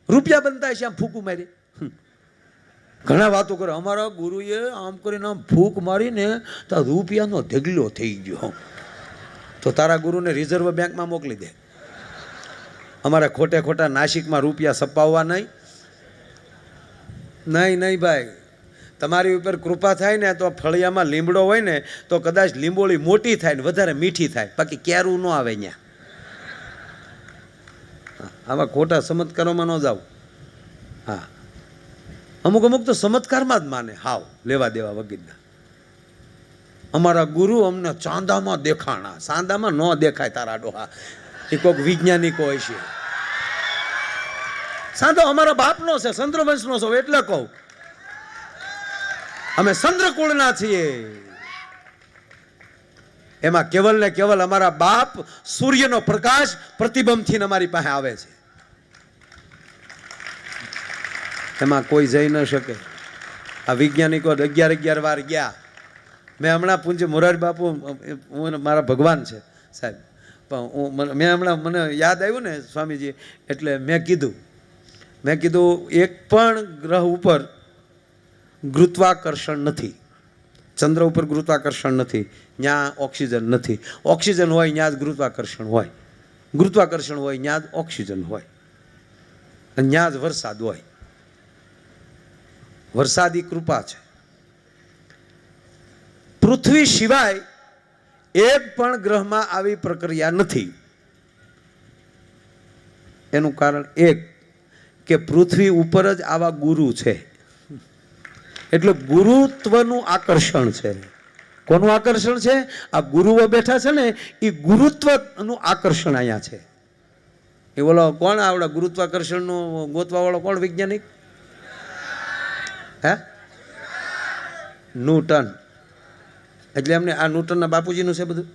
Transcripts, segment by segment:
રૂપિયા બનતા છે આમ ફૂંકું મારી. ઘણા વાતો કરે, અમારા ગુરુએ આમ કરીને આમ ફૂંક મારીને તો રૂપિયાનો ઢગલો થઈ ગયો. તો તારા ગુરુને રિઝર્વ બેંકમાં મોકલી દે. અમારે ખોટે ખોટા નાસિકમાં રૂપિયા સપાવવા નહીં. નહીં ભાઈ, તમારી ઉપર કૃપા થાય ને તો ફળિયામાં લીમડો હોય ને તો કદાચ લીંબોળી મોટી થાય ને વધારે મીઠી થાય, બાકી કેરું ન આવે ત્યાં. આવા ખોટા ચમત્કારોમાં ન જાવ. હા, અમુક તો ચમત્કારમાં જ માને, હાવ લેવા દેવા વગીરના. અમારા ગુરુ અમને ચાંદામાં દેખાણા. ચાંદામાં ન દેખાય તારા ડોહા, એ કોઈક વૈજ્ઞાનિકો હોય છે. સાંધો અમારા બાપનો છે, ચંદ્રવંશનો છો એટલે કહું. અમે ચંદ્રકુળના છીએ. એમાં કેવલ ને કેવલ અમારા બાપ સૂર્યનો પ્રકાશ પ્રતિબંધથી અમારી પાસે આવે છે. એમાં કોઈ જઈ ન શકે. આ વૈજ્ઞાનિકો 11 વાર ગયા. મેં હમણાં પૂજ્ય મોરારી બાપુ મારા ભગવાન છે સાહેબ, પણ મેં હમણાં મને યાદ આવ્યું ને સ્વામીજી, એટલે મેં કીધું એક પણ ગ્રહ ઉપર ગુરુત્વાકર્ષણ નથી. ચંદ્ર ઉપર ગુરુત્વાકર્ષણ નથી, ત્યાં ઓક્સિજન નથી. ઓક્સિજન હોય ત્યાં જ ગુરુત્વાકર્ષણ હોય, ગુરુત્વાકર્ષણ હોય ત્યાં જ ઓક્સિજન હોય, અને ત્યાં જ વરસાદ હોય. વરસાદી કૃપા છે. પૃથ્વી સિવાય એક પણ ગ્રહમાં આવી પ્રક્રિયા નથી. એનું કારણ એક કે પૃથ્વી ઉપર જ આવા ગુરુ છે, એટલે ગુરુત્વનું આકર્ષણ છે. કોનું આકર્ષણ છે? આ ગુરુઓ બેઠા છે ને, એ ગુરુત્વનું આકર્ષણ અહીંયા છે. એ બોલો કોણ આવડે ગુરુત્વાકર્ષણનું ગોતવા વાળો કોણ વૈજ્ઞાનિક? હે? ન્યૂટન. એટલે એમને આ ન્યૂટનના બાપુજીનું છે બધું.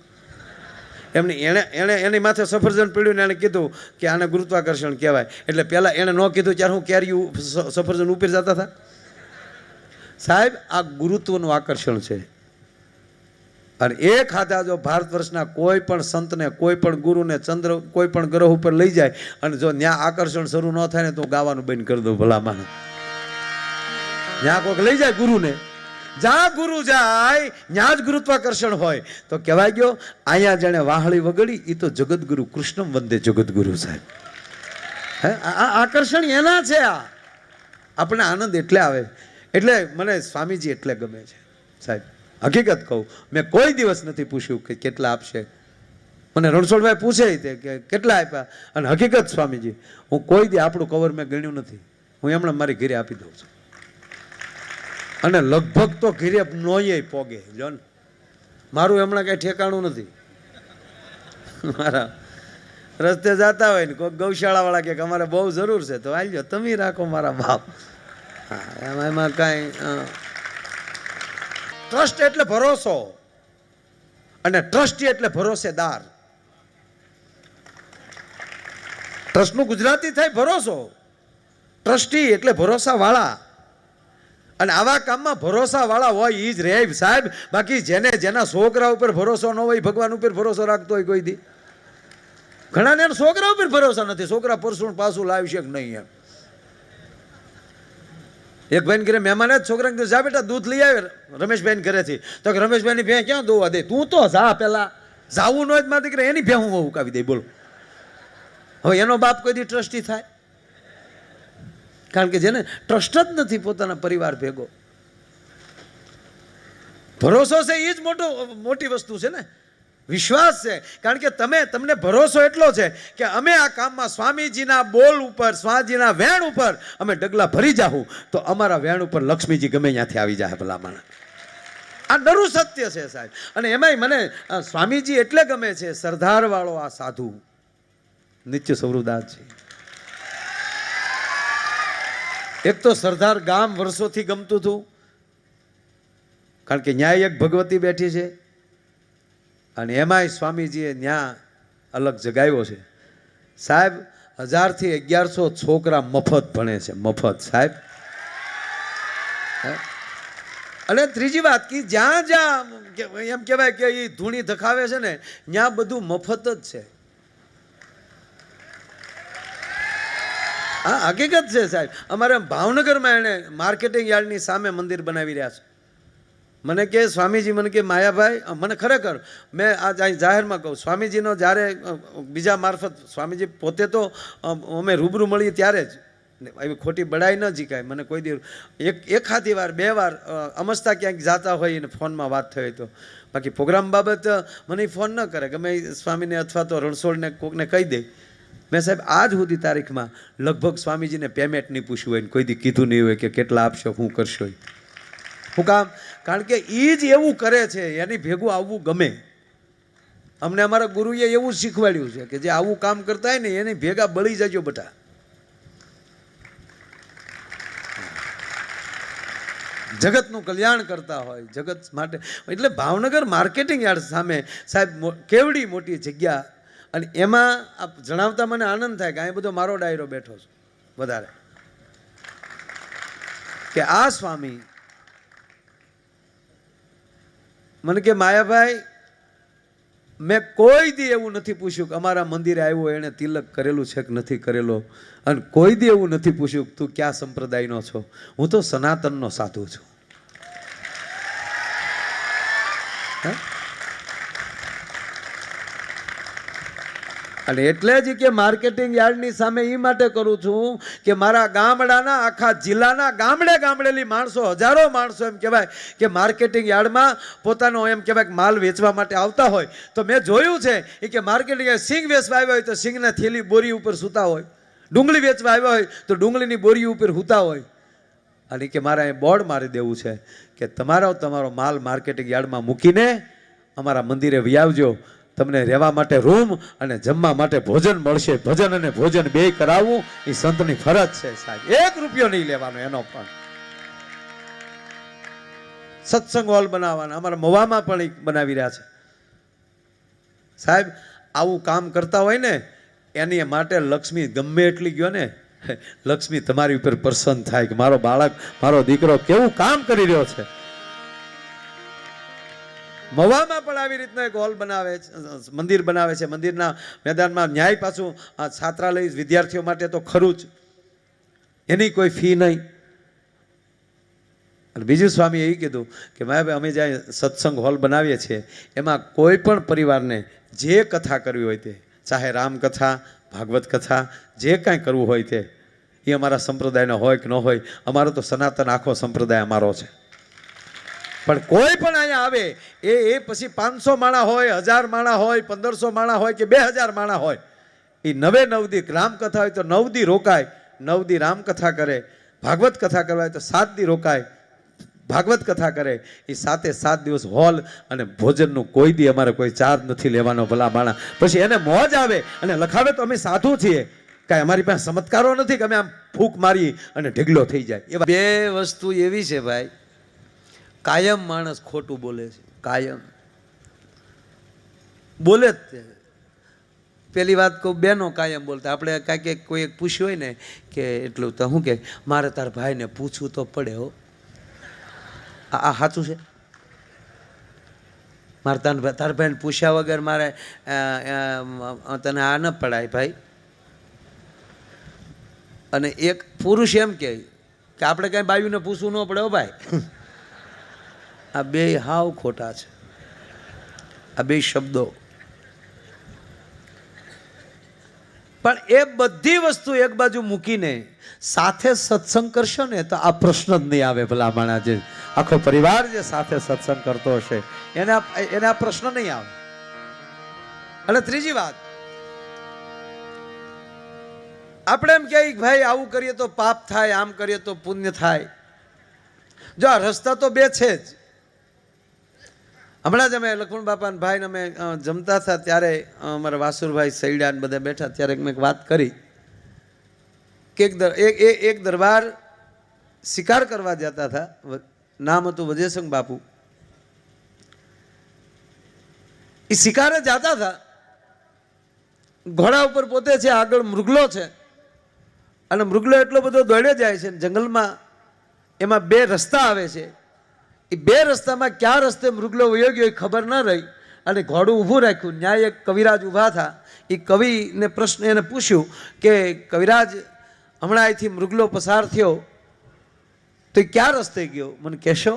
એની માથે સફરજન પીડ્યું ને એને કીધું કે આને ગુરુત્વાકર્ષણ કહેવાય. એટલે પહેલાં એણે ન કીધું ત્યારે હું કેરીયું સફરજન ઉપર જતા હતા. સાહેબ, આ ગુરુત્વનું આકર્ષણ છે. અને એ ખાતા જો ભારત વર્ષના કોઈ પણ સંતને, કોઈ પણ ગુરુને ચંદ્ર કોઈ પણ ગ્રહ ઉપર લઈ જાય અને જો ત્યાં આકર્ષણ શરૂ ન થાય ને તો ગાવાનું બંધ કરી દઉં. ભલા માને ત્યાં કોઈક લઈ જાય ગુરુને, જ્યાં ગુરુ જાય ત્યાં જ ગુરુત્વાકર્ષણ હોય તો કહેવાય ગયો અહીંયા જેણે વાહળી વગડી એ તો જગતગુરુ કૃષ્ણમ વંદે જગતગુરુ. સાહેબ, હે, આ આકર્ષણ એના છે. આ આપણને આનંદ એટલે આવે. એટલે મને સ્વામીજી એટલે ગમે છે સાહેબ. હકીકત કહું, મેં કોઈ દિવસ નથી પૂછ્યું કે કેટલા આપશે. મને રણછોડભાઈ પૂછે કે કેટલા આપ્યા, અને હકીકત સ્વામીજી હું કોઈ દી આપણું કવર મેં ગણ્યું નથી. હું એમણે મારી ઘરે આપી દઉં છું, અને લગભગ તો ઘરે નોય પોગે. જો ને મારું હમણાં કઈ ઠેકાણું નથી. મારા રસ્તે જતા હોય ને કોઈ ગૌશાળા વાળા કે અમારે બહુ જરૂર છે તો આવજો, તમે રાખો મારા બાપ. હા, એમાં કાંઈ ટ્રસ્ટ એટલે ભરોસો, અને ટ્રસ્ટી એટલે ભરોસેદાર. ટ્રસ્ટનું ગુજરાતી થાય ભરોસો, ટ્રસ્ટી એટલે ભરોસા વાળા. અને આવા કામમાં ભરોસા વાળા હોય એ જ રહે સાહેબ. બાકી જેના છોકરા ઉપર ભરોસો ન હોય, ભગવાન ઉપર ભરોસો રાખતો હોય કોઈ દી. ઘણાને છોકરા ઉપર ભરોસો નથી, છોકરા પરસું પાછું લાવશે કે નહીં. એમ એક ભાઈ ઘરે મહેમાન જ છોકરાને કીધું જા બેટા દૂધ લઈ આવે રમેશભાઈ ઘરેથી. તો કે રમેશભાઈની ભેં ક્યાં દોવા દે, તું તો જા પેલા. જાવું ન હોય મારા દીકરા એની ભેં હું ઉકાવી દે. બોલો, હવે એનો બાપ કોઈ દી ટ્રસ્ટી થાય? કારણ કે જેને ટ્રસ્ટ જ નથી પોતાના પરિવાર ભેગો. ભરોસો છે એ જ મોટી વસ્તુ છે ને, વિશ્વાસ છે. કારણ કે તમને ભરોસો એટલો છે કે અમે આ કામમાં સ્વામીજીના બોલ ઉપર, સ્વામીજીના વેણ ઉપર અમે ડગલા ભરી જાઉં તો અમારા વેણ ઉપર લક્ષ્મીજી ગમે ત્યાંથી આવી જાય. ભલામણ આ નરું સત્ય છે સાહેબ. અને એમાંય મને સ્વામીજી એટલે ગમે છે, સરદાર વાળો આ સાધુ નિત્ય સવૃદાસ છે. એક તો સરદાર ગામ વર્ષોથી ગમતું હતું, કારણ કે ન્યાય એક ભગવતી બેઠી છે, અને એમાંય સ્વામીજીએ ન્યા અલગ જગાવ્યો છે સાહેબ. 1000 થી 1100 છોકરા મફત ભણે છે, મફત સાહેબ. અને ત્રીજી વાત કે જ્યાં એમ કહેવાય કે એ ધૂણી ધખાવે છે ને ત્યાં બધું મફત જ છે. હા હકીકત છે સાહેબ. અમારે ભાવનગરમાં એણે માર્કેટિંગ યાર્ડની સામે મંદિર બનાવી રહ્યા છે. મને કે સ્વામીજી, મને કે માયાભાઈ, મને ખરેખર મેં આજ અહીં જાહેરમાં કહું, સ્વામીજીનો જ્યારે બીજા મારફત, સ્વામીજી પોતે તો અમે રૂબરૂ મળીએ ત્યારે જ, એવી ખોટી બડાઈ ન જીકાય. મને કોઈ દિવસ એક હાથી વાર 2 વાર અમસ્તા ક્યાંક જાતા હોય અને ફોનમાં વાત થઈ તો, બાકી પ્રોગ્રામ બાબત મને ફોન ન કરે. ગમે સ્વામીને અથવા તો રણછોડને કોકને કહી દે. મેં સાહેબ આજ સુધી તારીખમાં લગભગ સ્વામીજીને પેમેન્ટ નહીં પૂછ્યું હોય ને કોઈ દી કીધું નહીં હોય કે કેટલા આપશો, શું કરશો. શું કામ? કારણ કે એ જ એવું કરે છે, એની ભેગું આવવું ગમે. અમને અમારા ગુરુએ એવું શીખવાડ્યું છે કે જે આવું કામ કરતા હોય ને એની ભેગા બળી જજો બટા. જગતનું કલ્યાણ કરતા હોય, જગત માટે. એટલે ભાવનગર માર્કેટિંગ યાર્ડ સામે સાહેબ કેવડી મોટી જગ્યા. અને એમાં આપ જણાવતા મને આનંદ થાય કે અહીં બધો મારો ડાયરો બેઠો છે વધારે, કે આ સ્વામી મને કે માયાભાઈ, મેં કોઈ દી એવું નથી પૂછ્યું કે અમારા મંદિરે આવ્યો એણે તિલક કરેલું છે કે નથી કરેલો, અને કોઈ દી એવું નથી પૂછ્યું કે તું કયા સંપ્રદાયનો છો. હું તો સનાતનનો સાધુ છું. અને એટલે જ કે માર્કેટિંગ યાર્ડની સામે એ માટે કરું છું કે મારા ગામડાના, આખા જિલ્લાના ગામડેલી માણસો, હજારો માણસો એમ કહેવાય કે માર્કેટિંગ યાર્ડમાં પોતાનો એમ કહેવાય કે માલ વેચવા માટે આવતા હોય. તો મેં જોયું છે એ કે માર્કેટિંગ સિંગ વેચવા આવ્યા હોય તો સિંગના થેલી બોરી ઉપર સૂતા હોય, ડુંગળી વેચવા આવ્યા હોય તો ડુંગળીની બોરી ઉપર સૂતા હોય. અને કે મારે અહીં બોર્ડ મારી દેવું છે કે તમારો માલ માર્કેટિંગ યાર્ડમાં મૂકીને અમારા મંદિરે વ્યાવજો. તમને રહેવા માટે રૂમ અને જમવા માટે ભોજન મળશે. ભજન અને ભોજન બે કરાવવું એ સંતની ફરજ છે સાહેબ. 1 રૂપિયો નહીં લેવાનો એનો. પણ સત્સંગ હોલ બનાવવાના અમારા મવામાં પણ એક બનાવી રહ્યા છે સાહેબ. આવું કામ કરતા હોય ને એની માટે લક્ષ્મી ગમે એટલી ગયો ને, લક્ષ્મી તમારી ઉપર પ્રસન્ન થાય કે મારો બાળક, મારો દીકરો કેવું કામ કરી રહ્યો છે. મવામાં પણ આવી રીતના એક હોલ બનાવે છે, મંદિર બનાવે છે. મંદિરના મેદાનમાં ન્યાય પાછું છાત્રાલય વિદ્યાર્થીઓ માટે તો ખરું જ, એની કોઈ ફી નહીં. અને બીજું સ્વામીએ એ કીધું કે ભાઈ અમે જ્યાં સત્સંગ હોલ બનાવીએ છીએ એમાં કોઈ પણ પરિવારને જે કથા કરવી હોય તે, ચાહે રામકથા, ભાગવત કથા, જે કાંઈ કરવું હોય તે, એ અમારા સંપ્રદાયનો હોય કે ન હોય. અમારો તો સનાતન આખો સંપ્રદાય અમારો છે. પણ કોઈ પણ અહીંયા આવે એ પછી 500 માણા હોય, 1000 માણા હોય, 1500 માણા હોય કે 2000 માણા હોય, એ 9 દી રામકથા હોય તો 9 દી રોકાય, 9 દી રામકથા કરે. ભાગવત કથા કરવા હોય તો 7 દી રોકાય, ભાગવત કથા કરે. એ 7 દિવસ હોલ અને ભોજનનું કોઈ દી અમારે કોઈ ચાર્જ નથી લેવાનો. ભલા માણા પછી એને મોજ આવે અને લખાવે તો અમે સાધુ છીએ, કાંઈ અમારી પાસે ચમત્કારો નથી કે અમે આમ ફૂંક મારી અને ઢગલો થઈ જાય. એવા 2 વસ્તુ એવી છે ભાઈ, કાયમ માણસ ખોટું બોલે છે, કાયમ બોલે જ તે. પેલી વાત કહું, બેનો કાયમ બોલતા. આપણે કાંઈક કોઈ એક પૂછ્યું હોય ને કે એટલું તો શું કે મારે તાર ભાઈને પૂછવું તો પડે હો. આ સાચું છે? મારે તાર ભાઈને પૂછ્યા વગર મારે તને આ ન પડાય ભાઈ. અને એક પુરુષ એમ કહે કે આપણે કાંઈ બાયુને પૂછવું ન પડે હો ભાઈ. આ 2 હાવ ખોટા છે. આ 2 શબ્દો. પણ એ બધી વસ્તુ એક બાજુ મૂકીને સાથે સત્સંગ કરશો ને તો આ પ્રશ્ન જ નહીં આવે. ભલા માણા જે આખો પરિવાર જે સાથે સત્સંગ કરતો હશે એને આ પ્રશ્ન નહીં આવે. અને ત્રીજી વાત, આપણે એમ કહીએ કે ભાઈ આવું કરીએ તો પાપ થાય, આમ કરીએ તો પુણ્ય થાય. જો આ રસ્તા તો 2 છે જ. હમણાં જ અમે લક્ષ્મણ બાપાના ભાઈને અમે જમતા હતા ત્યારે અમારા વાસુરભાઈ સૈડા ને બધા બેઠા ત્યારે મેં એક વાત કરી કે એક દરબાર શિકાર કરવા જતા હતા. નામ હતું વજયસંગ બાપુ. એ શિકારે જતા હતા, ઘોડા ઉપર પોતે છે, આગળ મૃગલો છે, અને મૃગલો એટલો બધો દોડ્યો જાય છે જંગલમાં. એમાં 2 રસ્તા આવે છે. એ 2 રસ્તામાં ક્યાં રસ્તે મૃગલો વયો ગયો એ ખબર ન રહી અને ઘોડું ઊભું રાખ્યું. ન્યાય એક કવિરાજ ઊભા હતા. એ કવિને પ્રશ્ન એને પૂછ્યું કે કવિરાજ, હમણાં અહીંથી મૃગલો પસાર થયો તો એ ક્યાં રસ્તે ગયો મને કહેશો?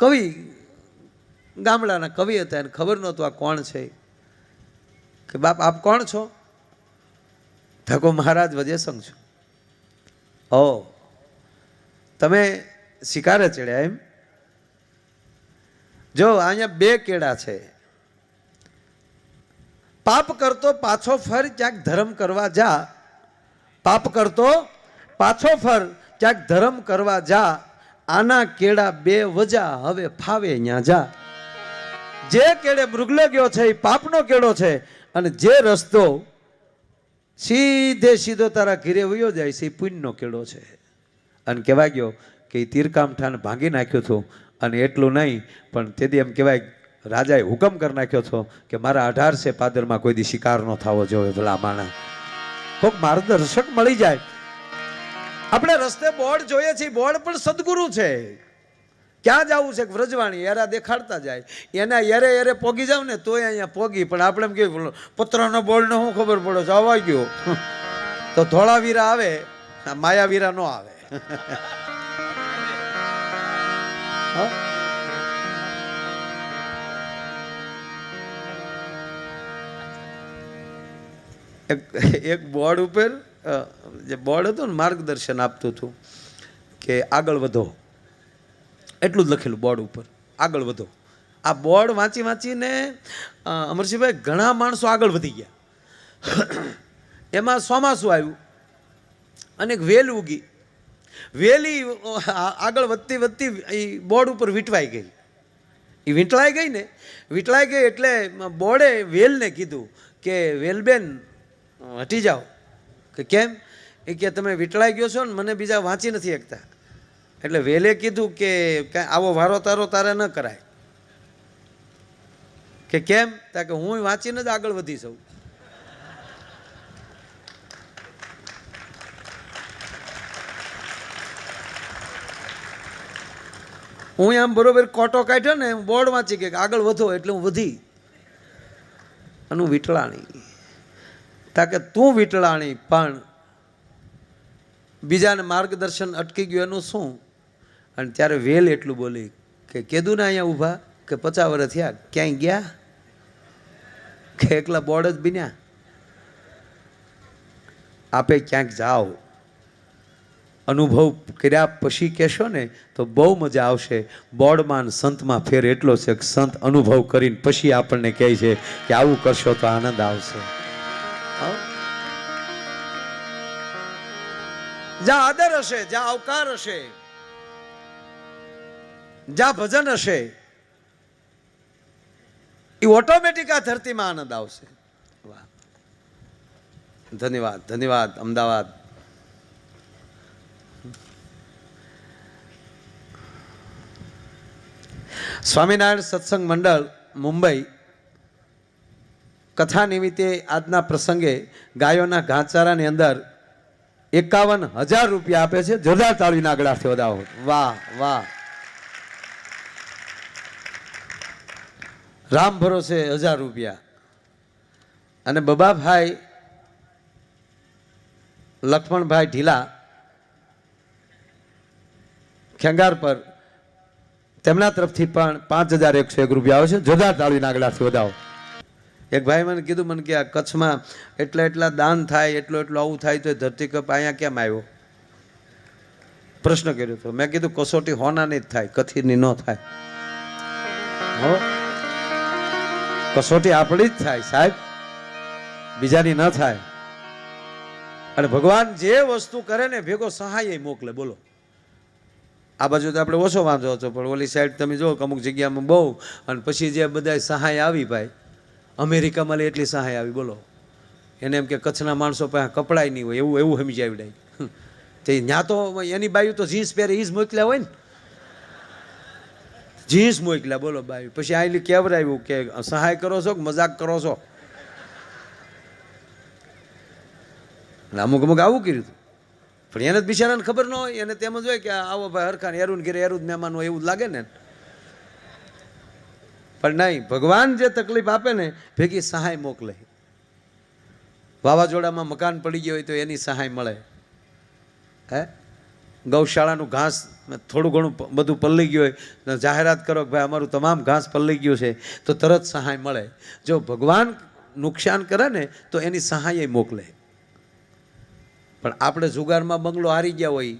કવિ, ગામડાના કવિ હતા, એને ખબર નહોતું આ કોણ છે. કે બાપ આપ કોણ છો? ધકો મહારાજ વજેસંગ છું. ઓ, તમે શિકારે ચડ્યા એમ? જો અહીંયા બે કેળા છે. પાપ કરતો પાછો ફર, ક્યાંક ધર્મ કરવા જા. પાપ કરતો પાછો ફર, ક્યાંક ધર્મ કરવા જા. આના કેળા બે વજા, હવે ફાવે ન્યા જા. જે કેળે મૃગલો ગયો છે એ પાપનો કેળો છે, અને જે રસ્તો સીધો તારા ઘીરે વયો જાય છે એ પુણ્યનો કેળો છે. અને કહેવાય ગયો કે એ તીરકામઠાને ભાંગી નાખ્યું હતું. અને એટલું નહીં, પણ તેથી એમ કહેવાય રાજાએ હુકમ કરી નાખ્યો હતો કે મારા 18 પાદરમાં કોઈ દી શિકાર ન થવો જોઈએ. ભલા માણા કોઈક માર્ગદર્શક મળી જાય. આપણે રસ્તે બોર્ડ જોઈએ છીએ, બોર્ડ પણ સદગુરુ છે. ક્યાં જવું છે? વ્રજવાણી એરા દેખાડતા જાય. એના એરે પોગી જાવ ને તોય અહીંયા પોગી. પણ આપણે એમ કેવું પત્રનો બોર્ડને શું ખબર પડે છે? અવાઈ ગયો તો ધોળાવીરા આવે, માયાવીરા નો આવે. એક બોર્ડ ઉપર જે બોર્ડ હતું ને માર્ગદર્શન આપતું હતું કે આગળ વધો, એટલું જ લખેલું બોર્ડ ઉપર, આગળ વધો. આ બોર્ડ વાંચી વાંચીને અમરસિંહભાઈ ઘણા માણસો આગળ વધી ગયા. એમાં ચોમાસું આવ્યું અને એક વેલ ઉગી. વેલી આગળ વધતી વધતી એ બોર્ડ ઉપર વીંટવાઈ ગઈ. એ વીંટળાઈ ગઈ ને, વીંટળાઈ ગઈ એટલે બોર્ડે વેલને કીધું કે વેલબેન હટી જાઓ. કે કેમ? એ કે તમે વીંટળાઈ ગયો છો ને, મને બીજા વાંચી નથી શકતા. એટલે વેલે કીધું કે આવો વારો તારો તારે ન કરાય. કે કેમ? તા કે હું વાંચીને જ આગળ વધી છું. હું આમ બરોબર કોટો કાઢ્યો ને, બોર્ડ વાંચી કે આગળ વધો એટલે હું વધી. અને હું વીંટળાણી. તાકે તું વીંટળાણી, પણ બીજાને માર્ગદર્શન અટકી ગયું એનું શું? અને ત્યારે વેલ એટલું બોલી કે કીધું ને અહીંયા ઊભા કે 50 વર્ષ થયા, ક્યાંય ગયા? કે એકલા બોર્ડ જ બન્યા? આપે ક્યાંક જાઓ, અનુભવ કર્યા પછી કહેશો ને તો બહુ મજા આવશે. બોર્ડમાં સંતમાં ફેર એટલો છે કે સંત અનુભવ કરીને પછી આપણને કહે છે કે આવું કરશો તો આનંદ આવશે. જ્યાં આદર હશે, જ્યાં આવકાર હશે, જ્યાં ભજન હશે, એ ઓટોમેટિક આ ધરતીમાં આનંદ આવશે. વાહ, ધન્યવાદ, ધન્યવાદ અમદાવાદ. સ્વામિનારાયણ સત્સંગ મંડળ મુંબઈ કથા નિમિત્તે આજના પ્રસંગે ગાયોના ઘાસચારાની અંદર 51,000 રૂપિયા આપે છે. જોરદાર તાળીના આગળથી વધાવો. વાહ વાહ. રામ ભરોસે 1000 રૂપિયા. અને બબાભાઈ લક્ષ્મણભાઈ ઢીલા ખેંગાર પર, તેમના તરફથી પણ 5101 રૂપિયા આવે છે. જોરદાર તાળીના આગળથી વધાવો. એક ભાઈ મને કીધું, મને કે આ કચ્છમાં એટલા દાન થાય, એટલું આવું થાય તો ધરતીકંપ અહીંયા કેમ આવ્યો? પ્રશ્ન કર્યો હતો. મેં કીધું કસોટી હોનાની જ થાય, કથીરની ન થાય. કસોટી આપણી જ થાય સાહેબ, બીજાની ન થાય. અને ભગવાન જે વસ્તુ કરે ને ભેગો સહાય મોકલે. બોલો, આ બાજુ તો આપણે ઓછો વાંધો હતો, પણ ઓલી સાઈડ તમે જો અમુક જગ્યામાં બહુ. અને પછી જે બધા સહાય આવી, ભાઈ અમેરિકામાં એટલી સહાય આવી. બોલો, એને એમ કે કચ્છના માણસો પાસે કપડાય નહીં હોય, એવું સમજી આવી. તે ત્યાં તો એની બાયું તો જીન્સ પહેરે એ જ મોકલ્યા હોય ને, જીન્સ મોકલ્યા. બોલો બાયું. પછી આટલી કેવરાવ્યું કે સહાય કરો છો કે મજાક કરો છો? અમુક આવું કર્યું હતું. પણ એને જ બિચારાને ખબર ન હોય, એને તેમ જ હોય કે આવો ભાઈ હરખાને એરું ઘેરે એરું જ મહેમાન હોય એવું જ લાગે ને. પણ નહીં, ભગવાન જે તકલીફ આપે ને ભેગી સહાય મોકલે. વાવાઝોડામાં મકાન પડી ગયું હોય તો એની સહાય મળે. હે, ગૌશાળાનું ઘાસ થોડું ઘણું બધું પલળી ગયું હોય, જાહેરાત કરો કે ભાઈ અમારું તમામ ઘાસ પલળી ગયું છે, તો તરત સહાય મળે. જો ભગવાન નુકસાન કરે ને તો એની સહાય મોકલે. પણ આપણે જુગારમાં બંગલો હારી ગયા હોય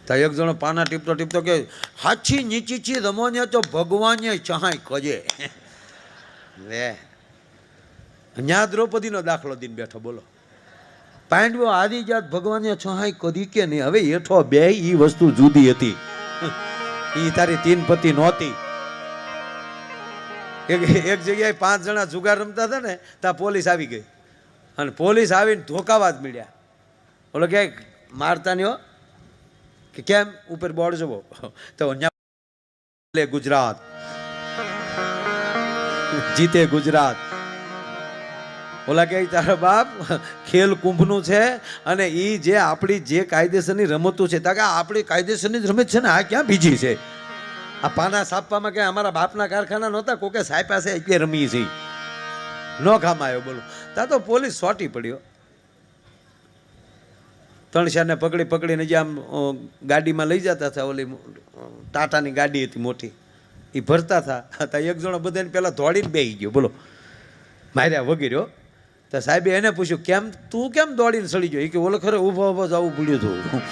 તો એક જણો પાના ટીપતો ટીપતો કે હાચી નીચી છી રમોને તો ભગવાને સહાય કજે. લે, ન્યા દ્રૌપદીનો દાખલો દઈને બેઠો. બોલો, પાંડવો આદિ જાત ભગવાને સહાય કદી કે નહીં. હવે હેઠો બે ઈ વસ્તુ જુદી હતી. ઈ તારી તીન પતિ નહોતી. એક જગ્યાએ 5 જણા જુગાર રમતા હતા ને, ત્યાં પોલીસ આવી ગઈ અને પોલીસ આવીને ધોકાવા જ મળ્યા. બોલો કે મારતા નહીં હો, કે કેમ, ઉપર બોર્ડ જવો તો ગુજરાત જીતે ગુજરાત. ઓલા કે તારા બાપ ખેલ કુંભનું છે અને એ જે આપણી જે કાયદેસરની રમતું છે, તા કે આપણી કાયદેસરની જ રમત છે ને, આ ક્યાં બીજી છે? આ પાના સાપવામાં કે અમારા બાપના કારખાના નહોતા, કોકે સાહેબ પાસે એટલે રમી છે, નો કામ આવ્યો. બોલો, તા તો પોલીસ સોટી પડ્યો. 3 શાને પકડીને જે આમ ગાડીમાં લઈ જતા હતા, ઓલી ટાટાની ગાડી હતી મોટી, એ ભરતા હતા. એક જણો બધાને પહેલાં દોડીને બેસી ગયો. બોલો, માર્યા વગેરે. તો સાહેબે એને પૂછ્યું, કેમ તું કેમ દોડીને સડી ગયો? એ કે ઓલો ખરે ઊભો જવું પડ્યું હતું,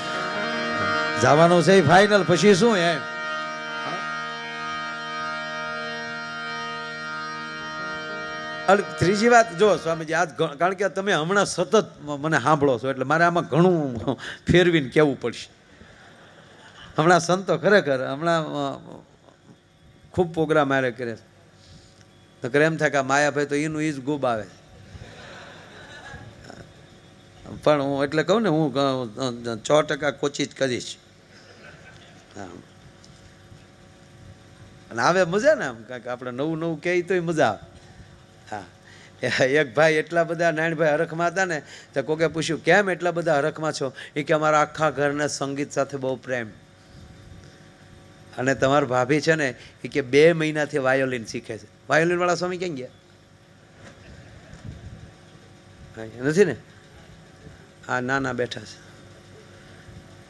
જવાનું છે ફાઇનલ, પછી શું એમ. ત્રીજી વાત જો સ્વામીજી, આજ કારણ કે તમે હમણાં સતત મને સાંભળો છો એટલે મારે આમાં ઘણું ફેરવીને કહેવું પડશે. હમણાં સંતો ખરેખર હમણાં ખૂબ પ્રોગ્રામ મારે કરે છે. એમ થાય કે માયાભાઈ તો એનું ઈ જ ગુબ આવે. પણ હું એટલે કહું ને, હું 100% કોશિશ કરીશ. અને આવે મજા ને, આમ કાંઈક આપણે નવું કહે તોય મજા આવે. હા, એક ભાઈ એટલા બધા, નારાયણભાઈ હરખમાં હતા ને, તો કોકે પૂછ્યું કેમ એટલા બધા હરખમાં છો? એ કે અમારા આખા ઘરને સંગીત સાથે બહુ પ્રેમ. અને તમારા ભાભી છે ને, એ કે 2 મહિનાથી વાયોલિન શીખે છે. વાયોલિન વાળા સ્વામી ક્યાં ગયા? નથી ને, આ નાના બેઠા છે.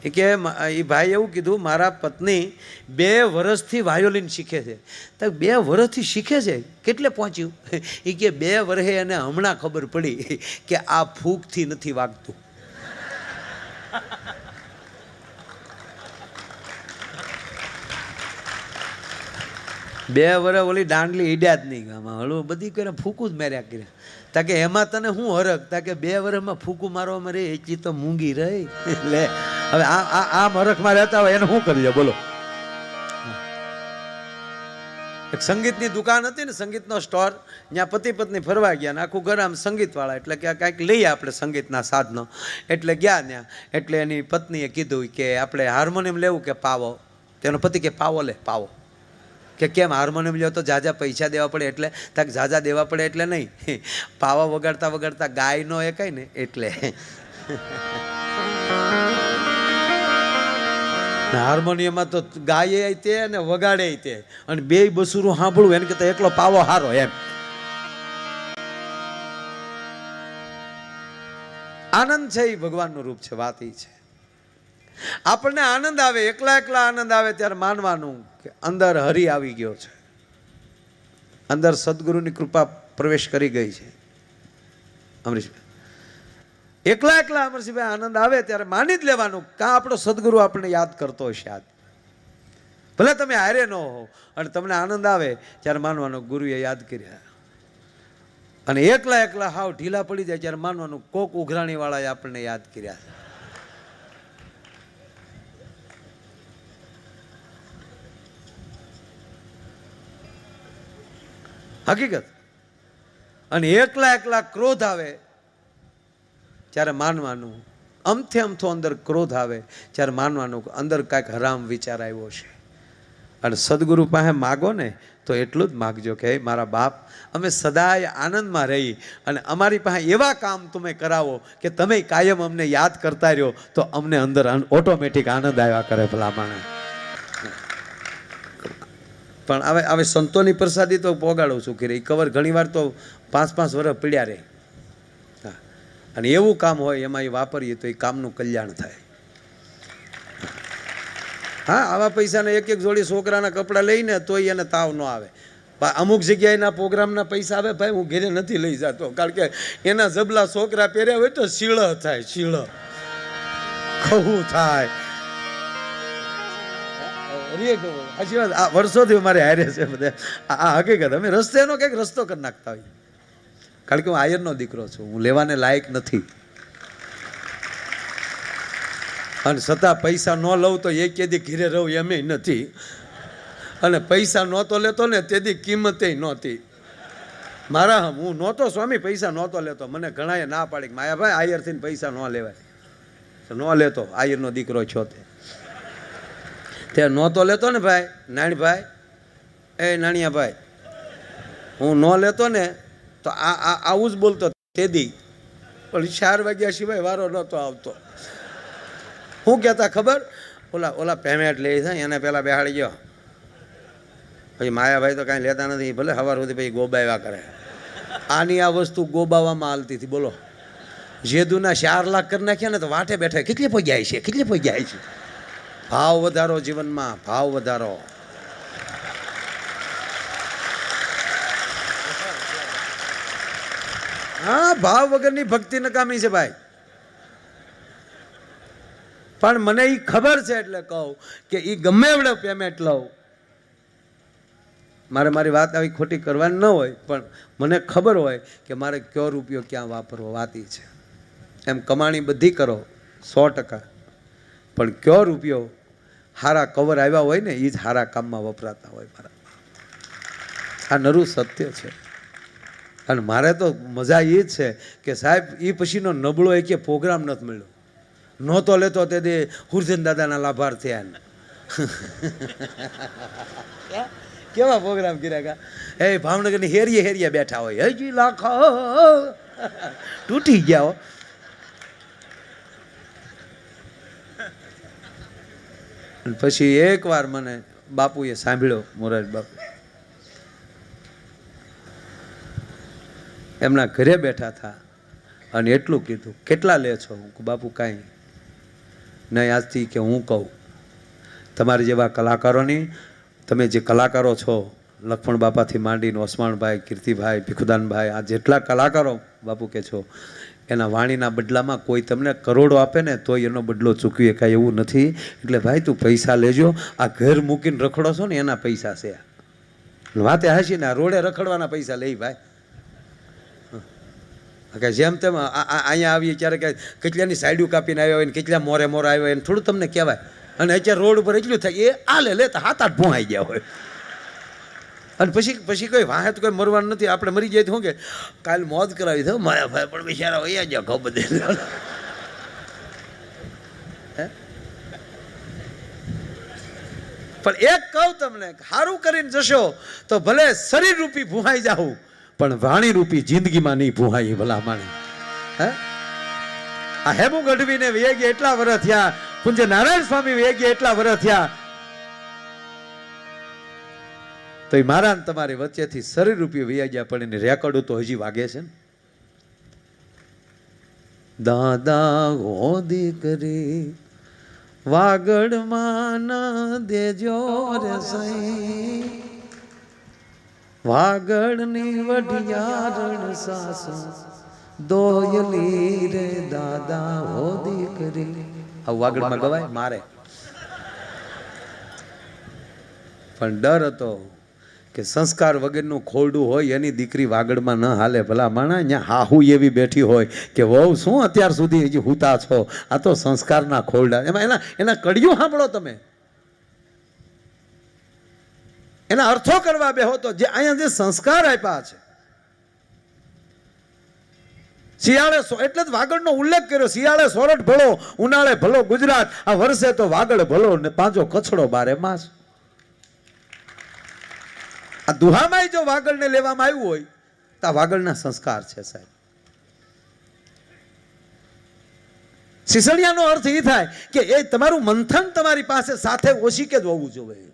એ કે એ ભાઈ એવું કીધું, મારા પત્ની 2 વર્ષથી વાયોલિન શીખે છે. તો 2 વર્ષથી શીખે છે, કેટલે પહોંચ્યું? એ કે 2 વર્ષે એને હમણાં ખબર પડી કે આ ફૂંકથી નથી વાગતું. બે વર્ષ ઓલી દાંડલી ઈડ્યા જ નહીં, આમાં હળવું બધી કરીને ફૂકું જ માર્યા કર્યા. તા કે એમાં તને શું હરખ? તા કે 2 વર્ષમાં ફૂકું મારવામાં રે એટલી તો મૂંગી રહી. લે, હવે આમ હરખમાં રહેતા હોય એને શું કરીએ? બોલો. એક સંગીતની દુકાન હતી ને, સંગીતનો સ્ટોર, ત્યાં પતિ પત્ની ફરવા ગયા ને આખું ઘર આમ સંગીતવાળા, એટલે કે કાંઈક લઈએ આપણે સંગીતના સાધનો. એટલે ગયા ત્યાં, એટલે એની પત્નીએ કીધું કે આપણે હાર્મોનિયમ લેવું કે પાવો? તેનો પતિ કે પાવો લે, પાવો. કે કેમ, હાર્મોનિયમ લ્યો તો ઝાઝા પૈસા દેવા પડે એટલે? તાક ઝાઝા દેવા પડે એટલે નહીં, પાવા વગાડતા વગાડતા ગાય નો એ કઈ ને એટલે. હાર્મોનિયમમાં તો ગાય તે અને વગાડે તે, અને 2 બસુરું સાંભળવું એને કરતા એકલો પાવો હારો એમ. આનંદ છે એ ભગવાનનું રૂપ છે. વાત એ છે, આપણને આનંદ આવે, એકલા આનંદ આવે ત્યારે માનવાનું કે અંદર હરિ આવી ગયો છે, અંદર સદગુરુની કૃપા પ્રવેશ કરી ગઈ છે. અમરીશભાઈ, એકલા અમરસિંહભાઈ આનંદ આવે ત્યારે માની જ લેવાનું કાં આપણો સદગુરુ આપણને યાદ કરતો હશે. યાદ ભલે તમે હારે ન હો અને તમને આનંદ આવે ત્યારે માનવાનું ગુરુએ યાદ કર્યા. અને એકલા હાવ ઢીલા પડી જાય ત્યારે માનવાનું કોક ઉઘરાણી વાળાએ આપણને યાદ કર્યા. હકીકત. અને એકલા ક્રોધ આવે ત્યારે માનવાનું, અમથો અંદર ક્રોધ આવે ત્યારે માનવાનું અંદર કાંઈક હરામ વિચાર આવ્યો છે. અને સદગુરુ પાસે માગો ને તો એટલું જ માગજો કે મારા બાપ, અમે સદાય આનંદમાં રહી અને અમારી પાસે એવા કામ તમે કરાવો કે તમે કાયમ અમને યાદ કરતા રહ્યો તો અમને અંદર ઓટોમેટિક આનંદ આવ્યા કરે. ભલામણ પણ હવે સંતોની પ્રસાદી તો પોગાડું છું કે કવર ઘણીવાર તો 5-5 વર્ષ પીડ્યા રહે. હા, અને એવું કામ હોય એમાં એ વાપરીએ તો એ કામનું કલ્યાણ થાય. હા, આવા પૈસાને એક જોડી છોકરાના કપડાં લઈને તોય એને તાવ ન આવે. અમુક જગ્યાએના પ્રોગ્રામના પૈસા આવે ભાઈ, હું ઘેરે નથી લઈ જતો, કારણ કે એના જબલા છોકરા પહેર્યા હોય તો શીળ થાય, શીળ ખવું થાય. સાચી વાત, આ વર્ષોથી અમારે હારે છે બધા. આ હકીકત, અમે રસ્તેનો કંઈક રસ્તો કરી નાખતા હોય, કારણ કે હું આયરનો દીકરો છું, હું લેવાને લાયક નથી. અને છતાં પૈસા ન લઉં તો એ કેદી ઘીરે રહું એમ નથી. અને પૈસા નહોતો લેતો ને તેથી કિંમતે નહોતી મારા. હું નહોતો સ્વામી, પૈસા નહોતો લેતો. મને ઘણાએ ના પાડી કે માયાભાઈ આયરથી પૈસા ન લેવાય. ન લેતો, આયરનો દીકરો છો તે નહોતો લેતો ને ભાઈ. નાણીભાઈ, એ નાણિયાભાઈ, હું ન લેતો ને તો આવું જ બોલતો તેદી. પણ 4 વાગ્યા સિવાય વારો નહોતો આવતો. શું કહેતા ખબર? ઓલા પેમેન્ટ લે છે એને પેલા બેહાડી ગયો. પછી માયાભાઈ તો કાંઈ લેતા નથી, ભલે સવાર સુધી પછી ગોબાવ્યા કરે. આની આ વસ્તુ ગોબાવામાં હાલતી હતી. બોલો, જેદુના 4 લાખ કરી નાખ્યા ને તો વાટે બેઠા કેટલી પગ્યા છે, કેટલી પગ્યા છે. ભાવ વધારો જીવનમાં, ભાવ વધારો. હા, ભાવ વગરની ભક્તિ નકામી છે ભાઈ. પણ મને એ ખબર છે એટલે કહું કે એ ગમે એવડે પેમેન્ટ લઉં. મારી વાત આવી ખોટી કરવાની ન હોય, પણ મને ખબર હોય કે મારે કયો રૂપિયો ક્યાં વાપરવો. વાત એ છે. એમ કમાણી બધી કરો 100%, પણ કયો રૂપિયો હારા કવર આવ્યા હોય ને એ જ હારા કામમાં વપરાતા હોય મારા. આ નરું સત્ય છે. અને મારે તો મજા એ જ છે કે સાહેબ એ પછીનો નબળો એક પ્રોગ્રામ નથી મળ્યો. નહોતો લેતો તે દે હુરજન દાદાના લાભાર્થી કેવા પ્રોગ્રામ કર્યા. એ ભાવનગરની હેરીએ બેઠા હોય, હજી લાખો તૂટી ગયા. પછી એકવાર મને બાપુએ સાંભળ્યો, મોરારી બાપુ એમના ઘરે બેઠા હતા અને એટલું કીધું, કેટલા લે છો? બાપુ કાંઈ નહીં, આજથી કે હું કહું તમારી જેવા કલાકારોની, તમે જે કલાકારો છો લક્ષ્મણ બાપાથી માંડીને ઓસમાણભાઈ, કીર્તિભાઈ, ભીખુદાનભાઈ, આ જેટલા કલાકારો બાપુ કે છો, એના વાણીના બદલામાં કોઈ તમને કરોડો આપે ને તોય એનો બદલો ચૂકવી કાંઈ એવું નથી. એટલે ભાઈ તું પૈસા લેજો, આ ઘર મૂકીને રખડો છો ને એના પૈસા છે. વાતે હાસીને આ રોડે રખડવાના પૈસા લઈ ભાઈ. કે જેમ તેમ અહીંયા આવીએ ક્યારેક કેટલાની સાઈડું કાપીને આવ્યા હોય ને કેટલા મોરે આવ્યા હોય ને થોડું તમને કહેવાય. અને અત્યારે રોડ ઉપર એટલું થાય એ આલે લેતા 7-8 ભોંહાઈ ગયા હોય. અને પછી કોઈ વાહે તો કોઈ મરવાનું નથી. આપણે મરી જાય તો શું કે કાલ મોજ કરાવી દો માયાભાઈ, પણ બિચારા વૈયા ગયા ઘઉં બધે. પણ એક કહું તમને, સારું કરીને જશો તો ભલે શરીર રૂપી ભૂહાઈ જાવું, પણ વાણી રૂપી જિંદગીમાં નહીં ભૂહાઈ ભલા માણી. આ હેમુ ગઢવીને વેગે એટલા વર્ષ થયા, પૂજ્ય નારાયણ સ્વામી વેગે એટલા વર્ષ થયા, તો એ મારા ને તમારી વચ્ચેથી શરીર રૂપી વૈયા ગયા, પણ એની રેકોર્ડો તો હજી વાગે છે ને. દાદા હોદી કરી વાગડમાં ના દેજો રે સઈ, વાગડની વઢિયારણ સાસુ દોયલી રે દાદા હોદી કરી. આ વાગડમાં ગવાય મારે, પણ ડર હતો કે સંસ્કાર વગરનું ખોરડું હોય એની દીકરી વાગડમાં ન હાલે. ભલા માણા અહીંયા હાહુ એવી બેઠી હોય કે વહુ શું અત્યાર સુધી હજી હુતા છો, આ તો સંસ્કારના ખોરડા. એમાં એના કડિયું સાંભળો તમે, એના અર્થો કરવા બેહો તો જે અહીંયા જે સંસ્કાર આપ્યા છે. શિયાળે એટલે જ વાગડનો ઉલ્લેખ કર્યો, શિયાળે સોરઠ ભલો, ઉનાળે ભલો ગુજરાત, આ વર્ષે તો વાગડ ભલો ને પાંચો કછડો 12 માસ. આ દુહામાં જો વાગડને લેવામાં આવ્યું હોય તો આ વાગડના સંસ્કાર છે સાહેબ. શીસણિયાનો અર્થ એ થાય કે એ તમારું મંથન તમારી પાસે સાથે ઓશિકે જ હોવું જોઈએ.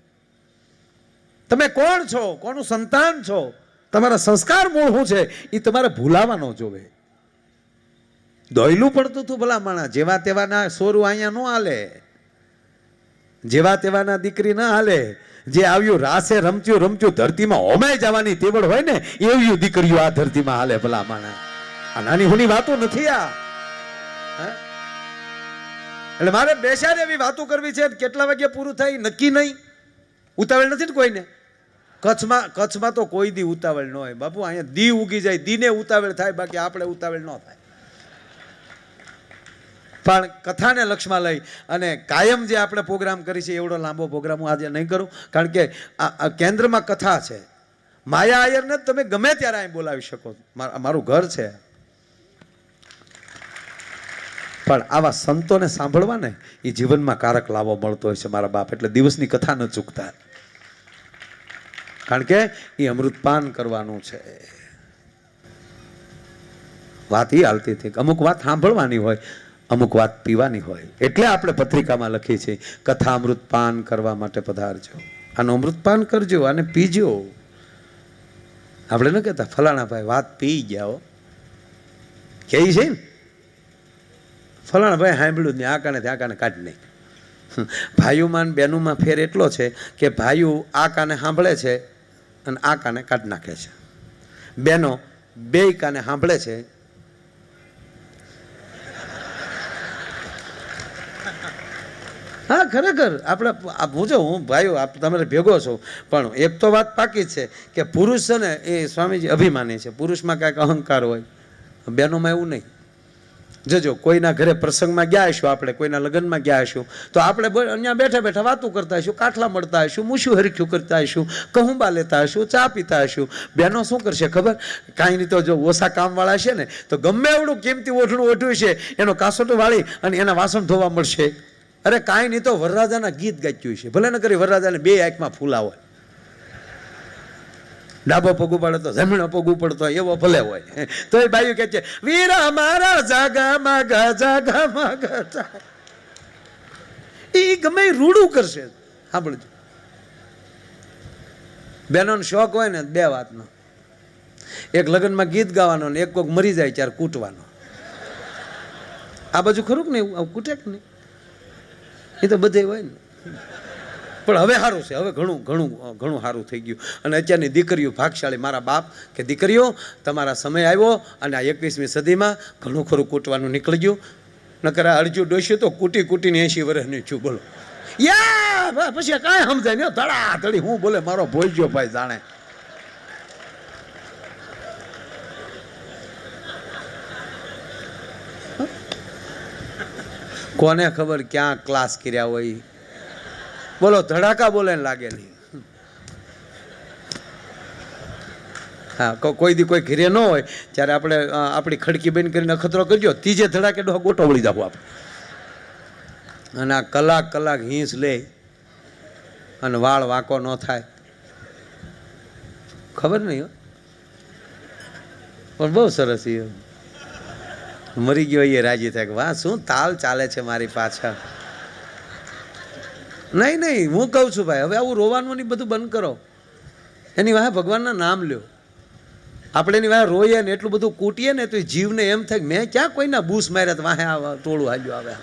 તમે કોણ છો, કોનું સંતાન છો, તમારા સંસ્કાર મૂળ શું છે એ તમારે ભૂલાવા ન જોવે. દોયલું પડતું હતું ભલા માણા, જેવા તેવાના સોરું અહીંયા ન હાલે, જેવા તેવાના દીકરી ના હાલે. જે આવ્યું રાસે રમત્યું રમત્યું ધરતીમાં હોમાઈ જવાની તેવડ હોય ને એવી દીકરીઓ આ ધરતીમાં હાલે ભલા માણા. આ નાની હુની વાતો નથી આ. એટલે મારે બેસાડ એવી વાતો કરવી છે. કેટલા વાગે પૂરું થાય નક્કી નહીં. ઉતાવળ નથી ને કોઈને. કચ્છમાં તો કોઈ દી ઉતાવળ ન હોય બાપુ. અહીંયા દી ઉગી જાય, દીને ઉતાવળ થાય, બાકી આપણે ઉતાવળ ન થાય. પણ કથાને લક્ષમાં લઈ અને કાયમ જે આપણે પ્રોગ્રામ કરી છે એવડો લાંબો પ્રોગ્રામ હું આજે નહીં કરું, કારણ કે આ કેન્દ્રમાં કથા છે. માયા આયરને તમે ગમે ત્યારે અહીં બોલાવી શકો, મારું ઘર છે. પણ આવા સંતોને સાંભળવા ને એ જીવનમાં કારક લાવો મળતો હોય છે મારા બાપ. એટલે દિવસની કથા ન ચૂકતા, કારણ કે એ અમૃતપાન કરવાનું છે. વાત એ હાલતી હતી, અમુક વાત સાંભળવાની હોય, અમુક વાત પીવાની હોય. એટલે આપણે પત્રિકામાં લખીએ છીએ કથા અમૃતપાન કરવા માટે પધારજો. આનું અમૃતપાન કરજો, આને પીજો. આપણે ન કહેતા ફલાણા ભાઈ વાત પી ગયા હો, કે છે ને ફલાણા ભાઈ સાંભળ્યું જ નહીં, આ કાને કાઢી નહીં. ભાઈઓમાં બહેનોમાં ફેર એટલો છે કે ભાઈઓ આ કાને સાંભળે છે અને આ કાને કાઢી નાખે છે. બહેનો બે કાને સાંભળે છે, હા ખરેખર આપણે પૂછો, હું ભાઈઓ તમારે ભેગો છો, પણ એક તો વાત પાકી છે કે પુરુષ છે ને એ સ્વામીજી અભિમાની છે. પુરુષમાં કાંઈક અહંકાર હોય, બહેનોમાં એવું નહીં. જોજો કોઈના ઘરે પ્રસંગમાં ગયા હશું, આપણે કોઈના લગ્નમાં ગયા હશું, તો આપણે અહીંયા બેઠા બેઠા વાતો કરતા હશું, કાટલા મળતા હશું, મૂછું હરખ્યું કરતા હશું, કહુંબા લેતા હશું, ચા પીતા હશું. બહેનો શું કરશે ખબર? કાંઈ નહીં તો જો ઓછા કામવાળા છે ને તો ગમે એવડું કિંમતી ઓઢણું ઓઢ્યું છે એનો કાસોટો વાળી અને એના વાસણ ધોવા મળશે. અરે કાંઈ નહીં તો વરરાજાના ગીત ગાચ્યું છે, ભલે ન કરી વરરાજાને બે આંખમાં ફૂલા હોય, ડાબો પગ ઉપાડે તો જમણો પગ ઉપડતો હોય એવો ભલે હોય, તો એ બાયું કે છે વીરા મારા જાગામાં ગા જાગામાં ગા. એ ગમે રૂડું કરશે. સાંભળજો, બહેનોનો શોખ હોય ને બે વાતનો, એક લગ્નમાં ગીત ગાવાનો ને એક કોઈક મરી જાય ત્યારે કૂટવાનો. આ બાજુ ખરું કે નહીં? આવું કૂટે કે નહીં? એ તો બધે હોય ને. પણ હવે સારું છે, હવે ઘણું ઘણું ઘણું સારું થઈ ગયું. અને અત્યારની દીકરીઓ ભાગશાળી. મારા બાપ કે દીકરીઓ તમારા સમય આવ્યો અને આ 21મી સદીમાં ઘણું ખરું કૂટવાનું નીકળી ગયું. નકર આ અડજુ ડોસ્યું તો કૂટી કૂટીને 80 વર્ષની છું. બોલો યા પછી કાંઈ સમજાય નહીં. ધડા ધડી હું બોલે મારો ભોજ્યો ભાઈ જાણે. કોને ખબર ક્યાં ક્લાસ કર્યા હોય. બોલો ધડાકા બોલે ને લાગે નહીં. હા, કોઈ દી કોઈ ઘરે ન હોય ત્યારે આપણે આપણી ખડકી બંધ કરીને અખતરો કરજો, ત્રીજે ધડાકે ગોટો વળી જાવ આપણે. અને આ કલાક હિંસ લે અને વાળ વાંકો ન થાય, ખબર નહીં. પણ બહુ સરસ. એ મરી ગયો એ રાજી થાય કે વાહ શું તાલ ચાલે છે મારી પાછળ. નહીં હું કહું છું ભાઈ, હવે આવું રોવાનું નહીં, બધું બંધ કરો. એની વાહે ભગવાનના નામ લ્યો. આપણે એની વાહે રોઈએ ને એટલું બધું કૂટીએ ને તો જીવને એમ થાય કે મેં ક્યાં કોઈના બૂસ માર્યા વાહે ટોળું હાલ્યું આવે.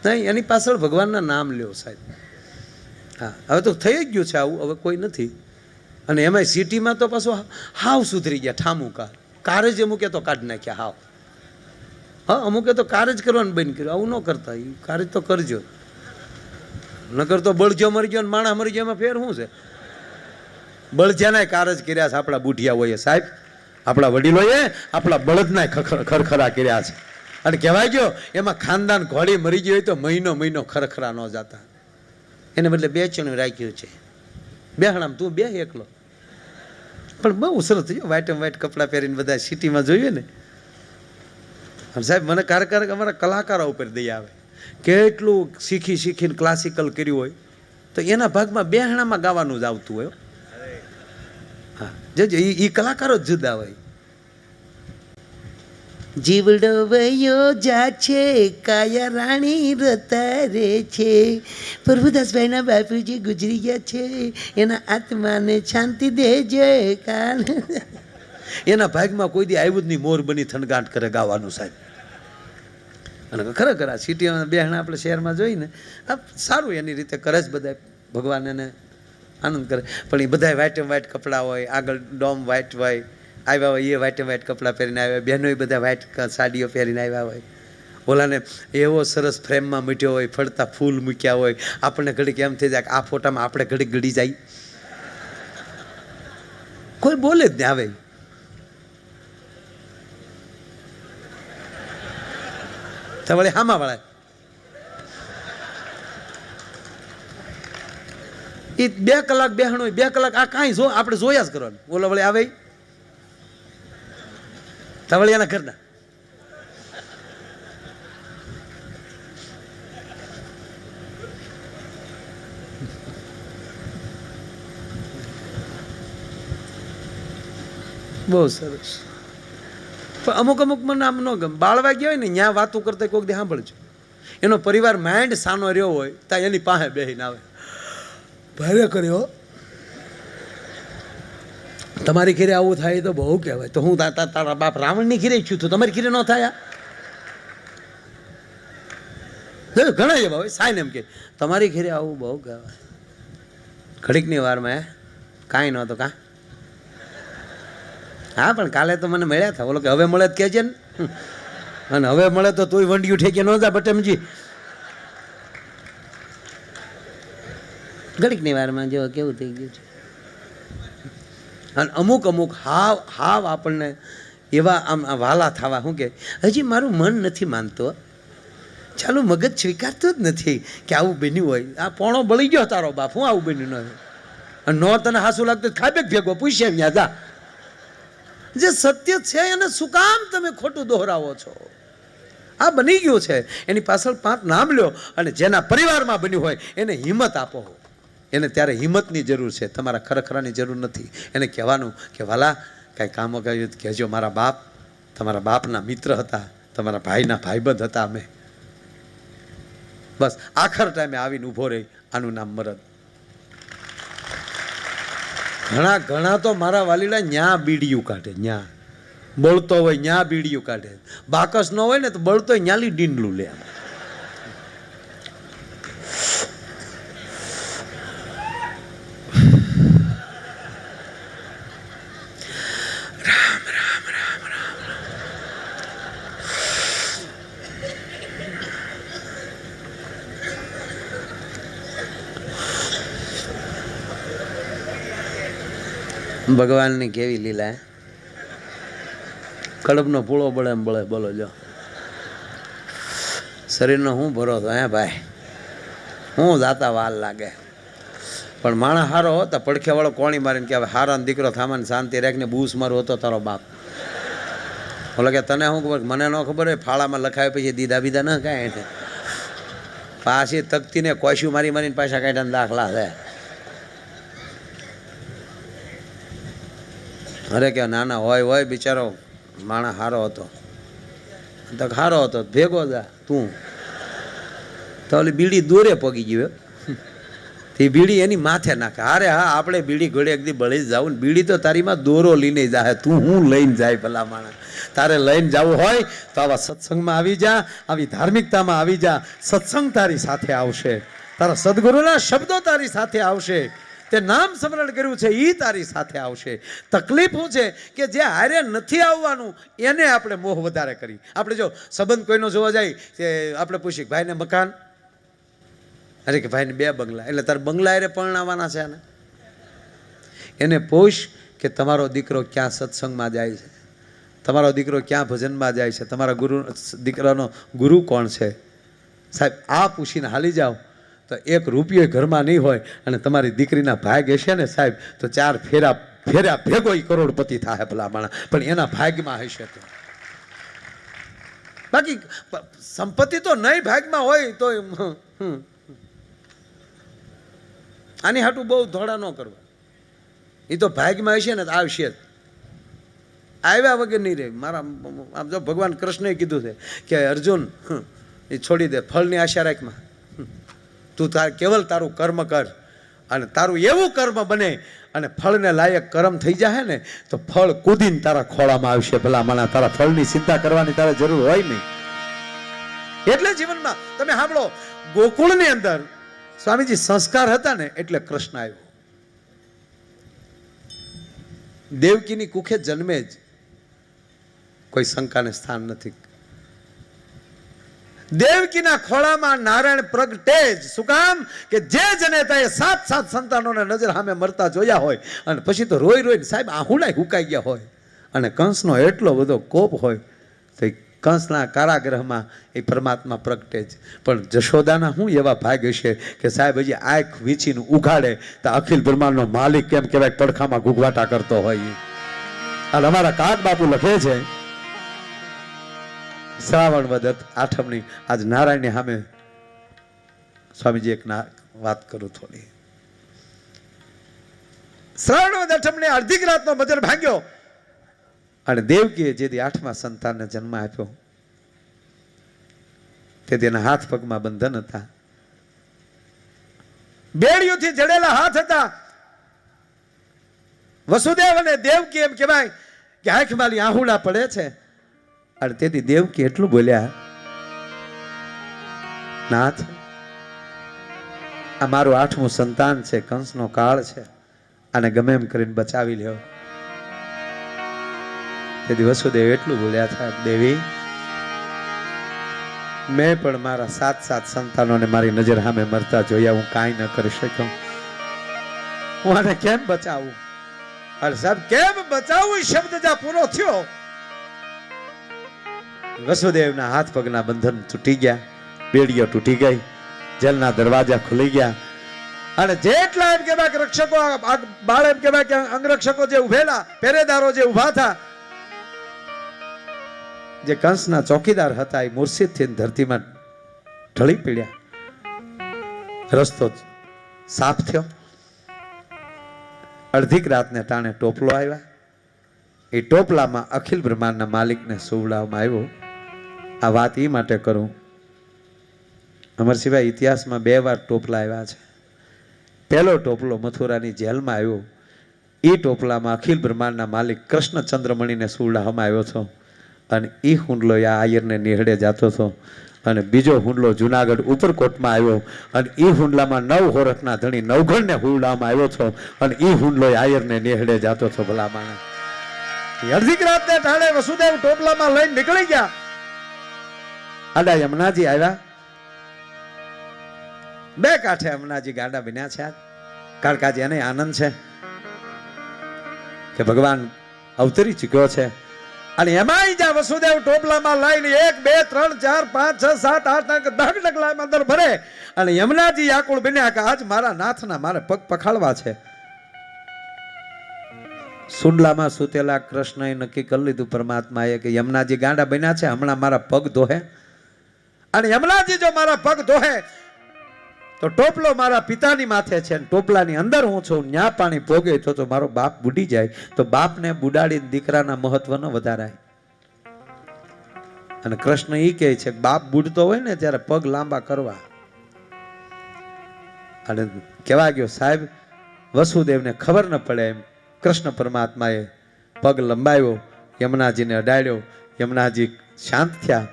નહીં, એની પાછળ ભગવાનના નામ લ્યો સાહેબ. હા, હવે તો થઈ જ ગયું છે આવું, હવે કોઈ નથી. અને એમાંય સિટીમાં તો પાછું હાવ સુધરી ગયા. ઠામુકા કાર જ અમુકે તો કાઢી નાખ્યા હાવ. હા, અમુકે તો કાર જ કરવાનું બંધ કર્યું. આવું ન કરતા, એ કાર જ તો કરજો. નકર તો બળજો મરી ગયો ને માણા મરી ગયો, એમાં ફેર શું છે? બળજાના કાર જ કર્યા છે આપણા બુઢિયાઓએ સાહેબ. આપણા વડીલોએ આપણા બળદના ખરખરા કર્યા છે. અને કહેવાય ગયો એમાં ખાનદાન ઘોડી મરી ગઈ હોય તો મહિનો ખરખરા ન જતા. એને બદલે 2 ચણું રાખ્યું છે. બેહણામ તું બે એકલો. પણ બહુ સરસ થયો. વ્હાઈટ કપડાં પહેરીને બધા સિટીમાં જોઈએ ને સાહેબ. મને ક્યારેક અમારા કલાકારો ઉપર દઈ આવે. કેટલું શીખીને ક્લાસિકલ કર્યું હોય તો એના ભાગમાં બેહણામાં ગાવાનું જ આવતું હોય. હા, જજો એ કલાકારો જ જુદા હોય. જીવડો વયો જા છે કાયા રાણી રતારે છે. પ્રભુદાસભાઈના બાપુજી ગુજરી ગયા છે, એના આત્માને શાંતિ દેજે કાન. એના ભાગમાં કોઈ દી આવ્યું જ નહીં મોર બની થનગાંઠ કરે ગાવાનું સાહેબ. અને ખરેખર આ સિટીમાં બેહણ આપણે શહેરમાં જોઈને આ સારું એની રીતે કરે જ બધા, ભગવાન એને આનંદ કરે. પણ એ બધા વ્હાઈટ એન્ડ વ્હાઈટ કપડાં હોય, આગળ ડોમ વ્હાઈટ હોય, આવ્યા હોય એ વ્હાઈટ એન્ડ વ્હાઈટ કપડાં પહેરીને આવ્યા, બહેનોએ બધા વ્હાઈટ સાડીઓ પહેરીને આવ્યા હોય. ઓલાને એવો સરસ ફ્રેમમાં મૂક્યો હોય, ફરતા ફૂલ મૂક્યા હોય. આપણને ઘડીક એમ થઈ જાય કે આ ફોટામાં આપણે ઘડીક ગળી જાય. કોઈ બોલે જ ને આવે. તો વળી હામા વાળા એ 2 કલાક બેહણ હોય, 2 કલાક આ કાંઈ જો આપણે જોયા જ કરવાનું. ઓલા વળી આવે તો વળી એના ઘરના બહુ સરસ. પણ અમુક મને આમ ન ગમે. બાળવા ગયા હોય ને ત્યાં વાતો કરતા કોઈક દે સાંભળજો, એનો પરિવાર માઇન્ડ સાનો રહ્યો હોય ત્યાં એની પાસે બેહીને આવે ભારે કર્યો. તમારી ઘીરે આવું થાય તો બહુ કહેવાય. તો હું તારા બાપ રાવણની ઘીરે છું, તો તમારી ઘીરે ન થાય? ઘણા એવા હોય સાઈન એમ કે તમારી ઘીરે આવું બહુ કહેવાય. ઘડીકની વારમાં કાંઈ નહોતું કાં? હા પણ કાલે તો મને મળ્યા હતા. બોલો કે હવે મળે જ કહેજે ને. અને હવે મળે તો તુંય વંડિયું ઠેકે ન જા બટમજી. ઘડીકની વારમાં જો કેવું થઈ ગયું છે. અને અમુક હાવ આપણને એવા આમ વાલા થવા, શું કે હજી મારું મન નથી માનતો, ચાલુ મગજ સ્વીકારતું જ નથી કે આવું બન્યું હોય. આ પોણો બળી ગયો તારો બાપ, હું આવું બન્યું ન હોય. અને ન તને હાસું લાગતું ખાબેક ભેગો પૂછે ત્યાં જા. જે સત્ય છે એને શું કામ તમે ખોટું દોહરાવો છો? આ બની ગયું છે, એની પાછળ 5 નામ લ્યો. અને જેના પરિવારમાં બન્યું હોય એને હિંમત આપો. એને ત્યારે હિંમતની જરૂર છે, તમારા ખરેખરાની જરૂર નથી. એને કહેવાનું કે વાલા કાંઈ કામ કર્યું કહેજો. મારા બાપ તમારા બાપના મિત્ર હતા, તમારા ભાઈના ભાઈબંધ હતા અમે. બસ આખર ટાઈમે આવીને ઊભો રહી. આનું નામ મરદ. ઘણા તો મારા વાલીડા ન્યા બીડીયું કાઢે, ન્યા બળતો હોય ન્યા બીડીયું કાઢે. બાકસ ન હોય ને તો બળતો હોય ન્યાલી ડીંડલું લે. ભગવાનની કેવી લીલા. કડબનો પૂળો બળે એમ બળે. બોલો જો શરીરનો હું ભરોસો હે ભાઈ, હું જાતા વાલ લાગે. પણ માણસ હારો હોતા પડખે વાળો કોણી મારીને કે હવે હારાનો દીકરો થામાને શાંતિ રાખીને બૂસ મારો હતો તારો બાપ. બોલો કે તને શું ખબર? મને ન ખબર હોય. ફાળામાં લખાય પછી દીધા બીધા ન કાંઈ એને પાછી તકતીને કોશ્યું મારીને પાછા કાઢ્યાના દાખલા છે. અરે કે નાના હોય બિચારો માણસ હારો હતો. તો હારો હતો ભેગો જા તું તો ઓલી બીડી દોરે પગી ગયો. તે બીડી એની માથે નાખે. અરે હા આપણે બીડી ઘડે એકદી બળી જ જાવું ને. બીડી તો તારીમાં દોરો લઈને જાય. તું હું લઈને જાય ભલા માણસ? તારે લઈને જવું હોય તો આવા સત્સંગમાં આવી જા, આવી ધાર્મિકતામાં આવી જા. સત્સંગ તારી સાથે આવશે, તારા સદગુરુના શબ્દો તારી સાથે આવશે, તે નામ સ્મરણ કર્યું છે એ તારી સાથે આવશે. તકલીફ શું છે કે જે હારે નથી આવવાનું એને આપણે મોહ વધારે કરી. આપણે જો સંબંધ કોઈનો જોવા જાય કે આપણે પૂછીએ ભાઈને મકાન, અરે કે ભાઈને 2 બંગલા, એટલે તારે બંગલા હારે પરણાવવાના છે. એને પૂછ કે તમારો દીકરો ક્યાં સત્સંગમાં જાય છે, તમારો દીકરો ક્યાં ભજનમાં જાય છે, તમારા દીકરાનો ગુરુ કોણ છે. સાહેબ આ પૂછીને હાલી જાઓ તો 1 રૂપિયો ઘરમાં નહીં હોય અને તમારી દીકરીના ભાગ હશે ને સાહેબ તો 4 ફેરા ભેગો કરોડપતિ થાય ભલા માણસ. પણ એના ભાગમાં હશે તો. બાકી સંપત્તિ તો નહીં ભાગમાં હોય તો આની હાટું બહુ ધોળા ન કરવા. એ તો ભાગમાં હશે ને તો આવશે જ. આવ્યા વગર નહીં રહે. મારા આમ જો ભગવાન કૃષ્ણએ કીધું છે કે અર્જુન એ છોડી દે, ફળની આશા રાખમાં, તું કેવલ તારું કર્મ કર અને તારું એવું કર્મ બને અને ફળને લાયક કર્મ થઈ જાય ને તો ફળ કૂદીને તારા ખોળામાં આવશે. ભલા માણા, તારા ફળની ચિંતા કરવાની તારે જરૂર હોય નહીં. એટલે જીવનમાં તમે સાંભળો, ગોકુળની અંદર સ્વામીજી સંસ્કાર હતા ને એટલે કૃષ્ણ આવ્યો. દેવકીની કુખે જન્મે જ કોઈ શંકાને સ્થાન નથી. દેવકીના ખોળામાં નારાયણ પ્રગટે જ. શું કામ? કે જે જનેતાએ 7 સંતાનોને નજર સામે મરતા જોયા હોય અને પછી તો રોઈ રોઈને સાહેબ આહુડાય હુકાઈ ગયા હોય અને કંસનો એટલો બધો કોપ હોય તો કંસના કારાગૃહમાં એ પરમાત્મા પ્રગટે જ. પણ જશોદાના શું એવા ભાગ હશે કે સાહેબ હજી આંખ વીંચીને ઉઘાડે તો અખિલ બ્રહ્માંડનો માલિક કેમ કહેવાય પડખામાં ગુગવાટા કરતો હોય. અને અમારા કાક બાપુ લખે છે શ્રાવણ વદ આઠમની આજ નારાયણની સામે સ્વામીજી એક વાત કરું થોડી. શ્રાવણ વદ આઠમની અડધી રાતનો મજર ભાંગ્યો અને દેવકીએ જેથી 8મા સંતાનને જન્મ આપ્યો તેથી એના હાથ પગમાં બંધન હતા, બેડીઓથી જડેલા હાથ હતા. વસુદેવ અને દેવકી એમ કહેવાય કે આંખમાંથી આહુડા પડે છે. અને તેથી દેવકી એટલું બોલ્યા, નાથ આ મારું 8મું સંતાન છે, કંસનો કાળ છે, આને ગમે એમ કરીને બચાવી લ્યો. તેથી વસુદેવ એટલું બોલ્યા હતા, દેવી મેં પણ મારા 7 સંતાનોને મારી નજર સામે મરતા જોયા, હું કાંઈ ન કરી શક્યો, હું આને કેમ બચાવું? અરે સાહેબ કેમ બચાવું શબ્દ જ્યાં પૂરો થયો વસુદેવના હાથ પગના બંધન તૂટી ગયા, બેડીઓ તૂટી ગઈ, જેલના દરવાજા ખુલી ગયા અને જેટલા એમ કહેવાય કે રક્ષકો બાળ એમ કહેવાય કે અંગરક્ષકો જે ઉભેલા, પહેરેદારો જે ઉભા હતા, જે કંસના ચોકીદાર હતા એ મૂર્છિતથી ધરતીમાં ઢળી પડ્યા. રસ્તો સાફ થયો. અડધીક રાતને ટાણે ટોપલો આવ્યા. એ ટોપલામાં અખિલ બ્રહ્માંડના માલિકને સુવડાવવામાં આવ્યો. આ વાત એ માટે કરું, અમર સિવાય ઇતિહાસમાં 2 વાર ટોપલા આવ્યા છે. પહેલો ટોપલો મથુરાની જેલમાં આવ્યો. એ ટોપલામાં અખિલ બ્રહ્માંડના માલિક કૃષ્ણ ચંદ્રમણીને સુવડાવવામાં આવ્યો હતો અને એ હુંડલો આ આયરને નિહળે જતો હતો. અને બીજો હુંડલો જુનાગઢ ઉપરકોટમાં આવ્યો અને એ હુંડલામાં 9 હોરઠના ધણી નવઘણને હુંડલામાં આવ્યો હતો અને એ હુંડલો આયરને નિહળે જતો હતો. ભલા માણસ, અડધીક રાતને ટાણે વસુદેવ ટોપલામાં લઈને નીકળી ગયા. આડા યમુનાજી આવ્યા. 2 કાંઠે યમુનાજી ગાડા બન્યા છે. કારણ કે આજે એને આનંદ છે કે ભગવાન અવતરી ચૂક્યો છે. અને એમાંય જ્યાં વસુદેવ ટોપલામાં લઈને 1 2 3 4 5 6 7 8 9 10 ડગલામાં અંદર ભરે અને યમુનાજી આકુળ બન્યા કે આજ મારા નાથના મારે પગ પખાડવા છે. સુંડલામાં સુતેલા કૃષ્ણએ નક્કી કરી લીધું પરમાત્માએ કે યમુનાજી ગાંડા બન્યા છે, હમણાં મારા પગ ધોહે અને યમુનાજી જો મારા પગ ધોહે તો ટોપલો મારા પિતાની માથે છે અને ટોપલાની અંદર હું છું. ન્યા પાણી ભોગે તો મારો બાપ બુડી જાય તો બાપને બુડાડીને દીકરાના મહત્વ ન વધારાય. અને કૃષ્ણ એ કહે છે કે બાપ બુડતો હોય ને ત્યારે પગ લાંબા કરવા. અને કહેવા ગયો સાહેબ વસુદેવને ખબર ન પડે એમ કૃષ્ણ પરમાત્માએ પગ લંબાવ્યો, યમુનાજીને અડાડ્યો. યમુનાજી શાંત થયા,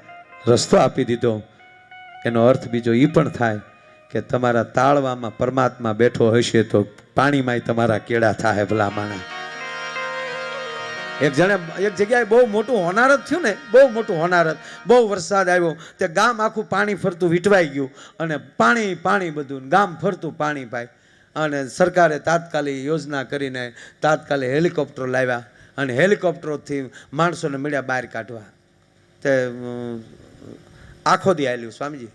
રસ્તો આપી દીધો. એનો અર્થ બીજો એ પણ થાય કે તમારા તાળવામાં પરમાત્મા બેઠો હશે તો પાણીમાં તમારા કેળા થાય. ભલા માણા, એક જગ્યાએ બહુ મોટું હોનારત થયું ને, બહુ મોટું હોનારત, બહુ વરસાદ આવ્યો તે ગામ આખું પાણી ફરતું વીટવાઈ ગયું અને પાણી બધું ગામ ફરતું પાણી પાય. અને સરકારે તાત્કાલિક યોજના કરીને તાત્કાલિક હેલિકોપ્ટર લાવ્યા અને હેલિકોપ્ટરોથી માણસોને મળ્યા બહાર કાઢવા. તે આખો દી આવેલું સ્વામીજી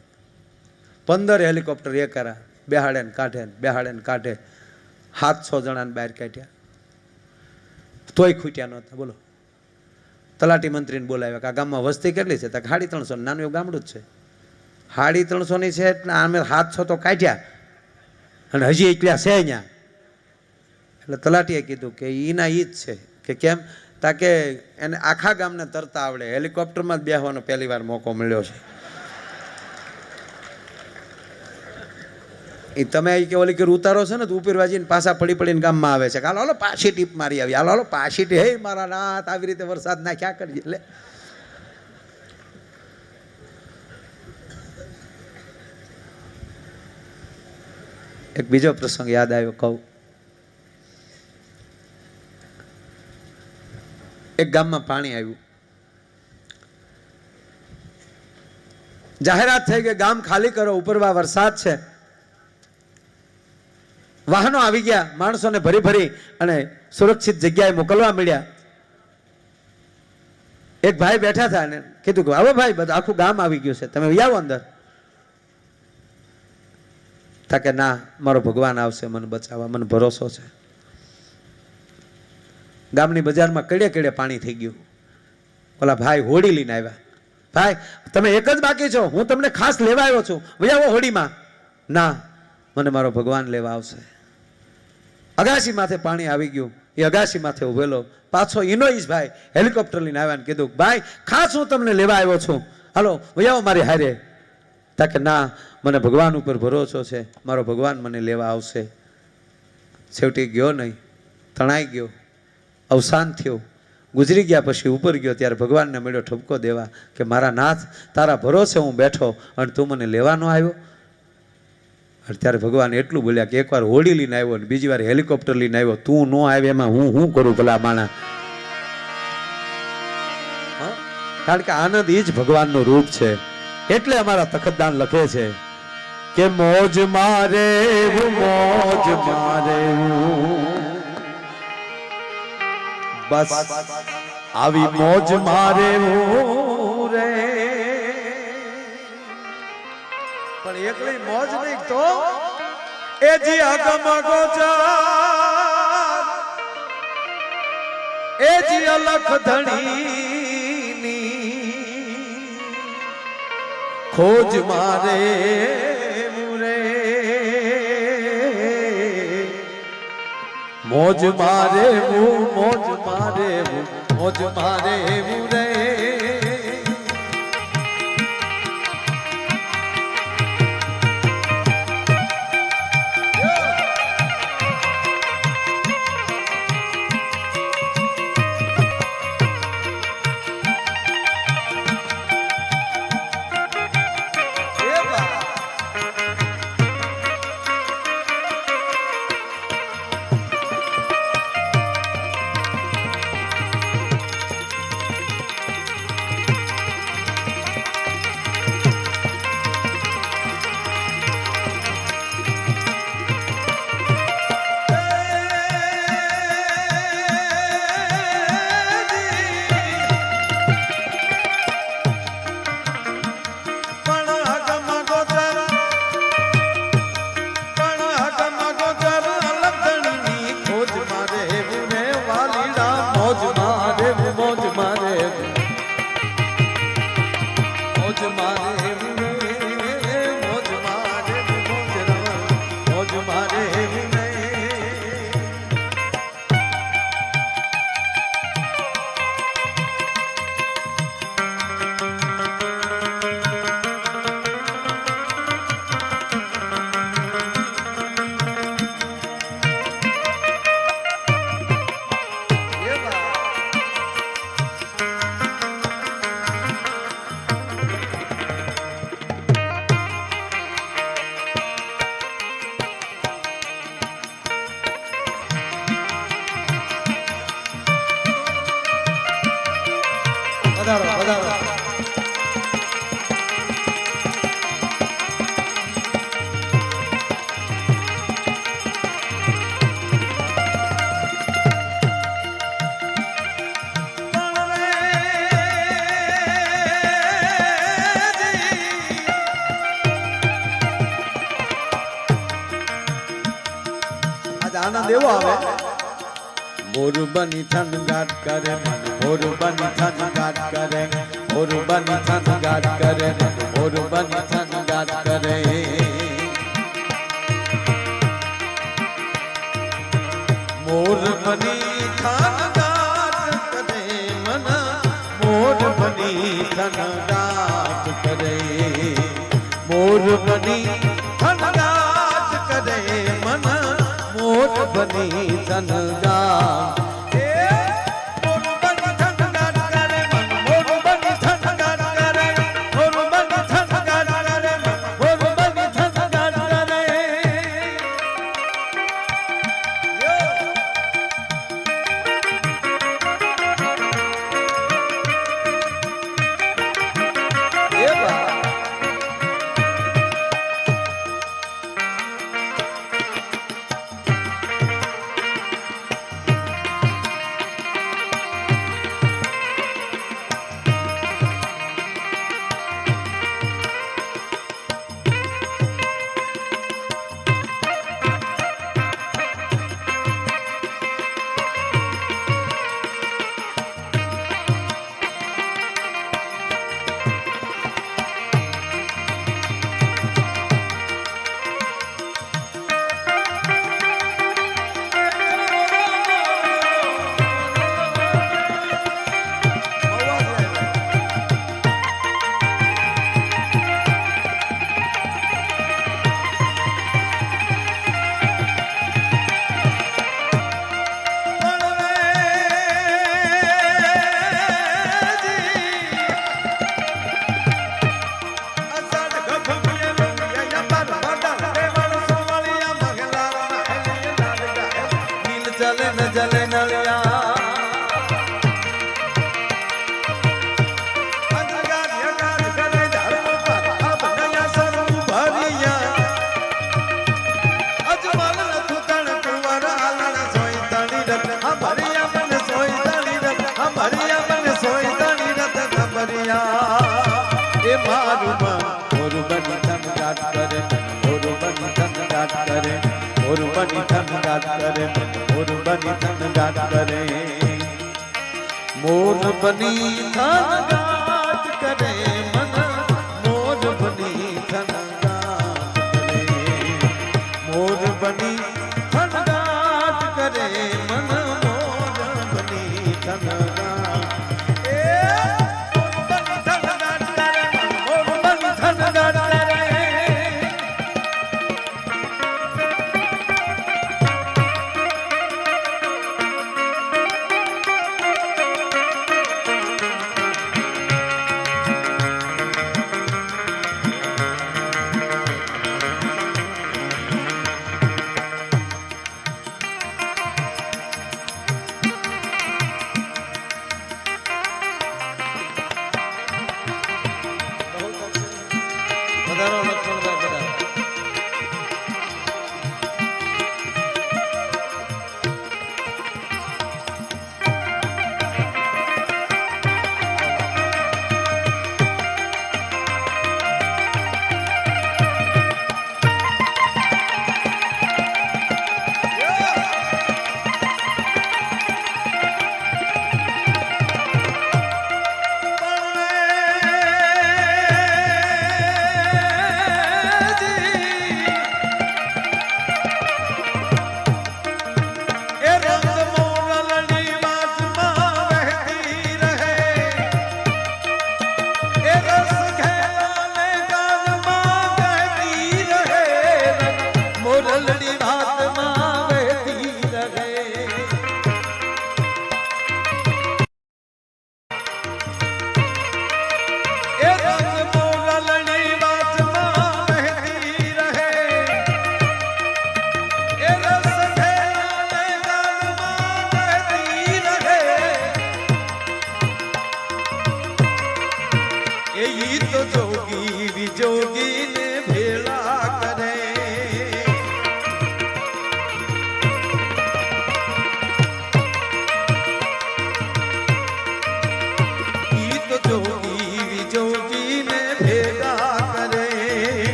15 હેલિકોપ્ટર એ કરા બેહાડે ને કાઢે 700 જણાને બહાર કાઢ્યા તોય ખૂટ્યા નહોતા. બોલો, તલાટી મંત્રીને બોલાવ્યા કે આ ગામમાં વસ્તી કેટલી છે? તો 350, નાનું એવું ગામડું જ છે. 350 છે એટલે અમે 700 તો કાઢ્યા અને હજી એકલા છે અહીંયા. એટલે તલાટીએ કીધું કે એના ઈ જ છે કે કેમ તાકે એને આખા ગામને તરતા આવડે, હેલિકોપ્ટરમાં જ બેસવાનો પહેલી વાર મોકો મળ્યો છે. એ તમે કે ઓલી કે ઉતારો છે ને તો ઉપરવાજીને પાછા પડી પડીને ગામમાં આવે છે કે હાલો પાછી ટીપ મારી આવી, હાલો પાછી ટીપ, હે મારા નાથ આવી રીતે વરસાદ નાખ્યા કરજે. એટલે એક બીજો પ્રસંગ યાદ આવ્યો કહું. એક ગામમાં પાણી આવ્યું, જાહેરાત થઈ કે ગામ ખાલી કરો, ઉપરવા વરસાદ છે. વાહનો આવી ગયા, માણસોને ભરી ભરી અને સુરક્ષિત જગ્યાએ મોકલવા મળ્યા. એક ભાઈ બેઠા હતા ને કીધું કે હવે ભાઈ બધું આખું ગામ આવી ગયું છે, તમે આવો અંદર. કે ના, મારો ભગવાન આવશે મને બચાવવા, મને ભરોસો છે. ગામની બજારમાં કડે કડે પાણી થઈ ગયું. ઓલા ભાઈ હોડી લઈને આવ્યા. ભાઈ તમે એક જ બાકી છો, હું તમને ખાસ લેવા આવ્યો છું, આવો હોડીમાં. ના, મને મારો ભગવાન લેવા આવશે. અગાસી માથે પાણી આવી ગયું. એ અગાસી માથે ઉભેલો પાછો ઇનોઈસ ભાઈ હેલિકોપ્ટર લઈને આવ્યા ને કીધું ભાઈ ખાસ હું તમને લેવા આવ્યો છું, હાલો આવો મારી હારે. કે ના, મને ભગવાન ઉપર ભરોસો છે, મારો ભગવાન મને લેવા આવશે. છેવટી ગયો નહીં, તણાઈ ગયો, અવસાન થયું. ગુજરી ગયા પછી ઉપર ગયો ત્યારે ભગવાનને મળ્યો ઠપકો દેવા કે મારા નાથ, તારા ભરોસે હું બેઠો અને તું મને લેવા ન આવ્યો. ત્યારે ભગવાન એટલું બોલ્યા કે એકવાર હોડી લઈને આવ્યો ને બીજી વાર હેલિકોપ્ટર લઈને આવ્યો, તું ન આવે એમાં હું કરું ભલા માણા. કારણ કે આનંદ એ જ ભગવાનનું રૂપ છે. એટલે અમારા તખતદાન લખે છે કે મોજ મારે બસ આવી મોજ મારે રે. પણ એકલી મોજ નહીં તો એ જી આગમ ગોચર એ જી અલખ ધણી ખોજ મારે મુરે. મોજ મારે મોજ મારે મોજ મારે મુરે. આનંદ એવો આવે. મોર બની થન ગાટ કરે મન, મોર બની થન ગાટ કરે, મોર બની થન ગાટ કરે, મોર બની થન ગાટ કરે. મોર બની થન ગાટ કરે બની થનગાટ કરે મોર બની થનગાટ કરે મન મોર બની થનગાટ જલે નળિયા એ મારું મોર બની થનગાટ કરે મોર બની થનગાટ કરે મોર બની થનગાટ કરે મોર બની થનગાટ કરે મોર બની થનગાટ કરે મન મોર બની થનગાટ કરે મોર બની થનગાટ કરે મન મોર બની થનગાટ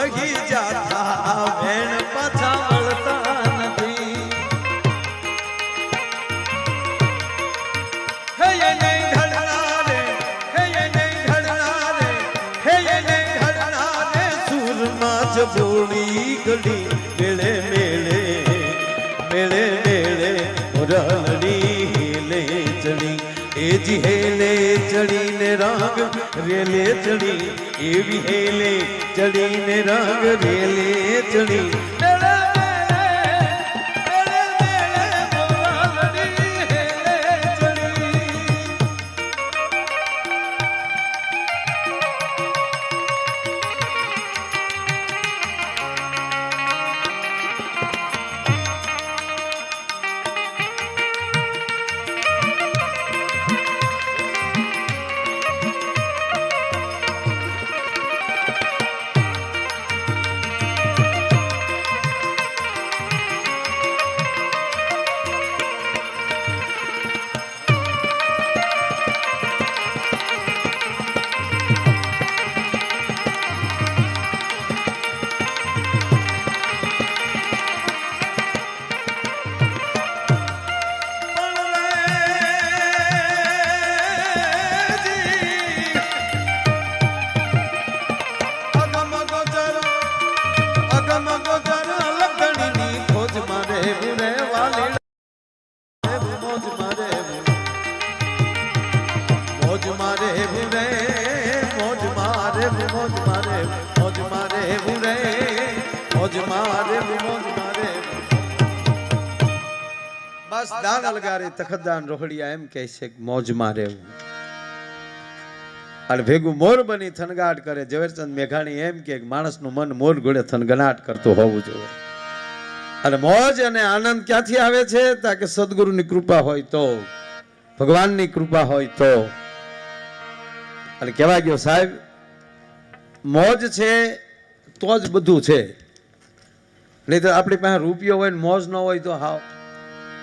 વહી જાતા વેણ પાછા વળતા નથી. હે નહીં ઢળના રે, હે નહીં ઢળના રે, હે નહીં ઢળના રે, સૂરમાં જ બોલી ગળી મેળે મેળે મેળે મેળે રલડી હેલે ચડી એજી હેલે ચડીને રંગ રેલે ચડી એવી હેલે ચડીને રંગ રેલે ચડી મેળે મેળે રલડી હેલે ચડી. બસ દાન અલગારી તખતદાન રોહડિયા એમ કહે છે કે મોજમાં રહેવું. અને ભેગું મોર બની થનગાટ કરે. ઝવેરચંદ મેઘાણી એમ કે માણસનું મન મોર ઘોડે થનગનાટ કરતું હોવું જોઈએ. અને મોજ અને આનંદ ક્યાંથી આવે છે? કે સદગુરુની કૃપા હોય તો, ભગવાનની કૃપા હોય તો. અને કહેવા ગયો સાહેબ, મોજ છે તો જ બધું છે. નહીં તો આપણી પાસે રૂપિયો હોય ને મોજ ન હોય તો હાવ.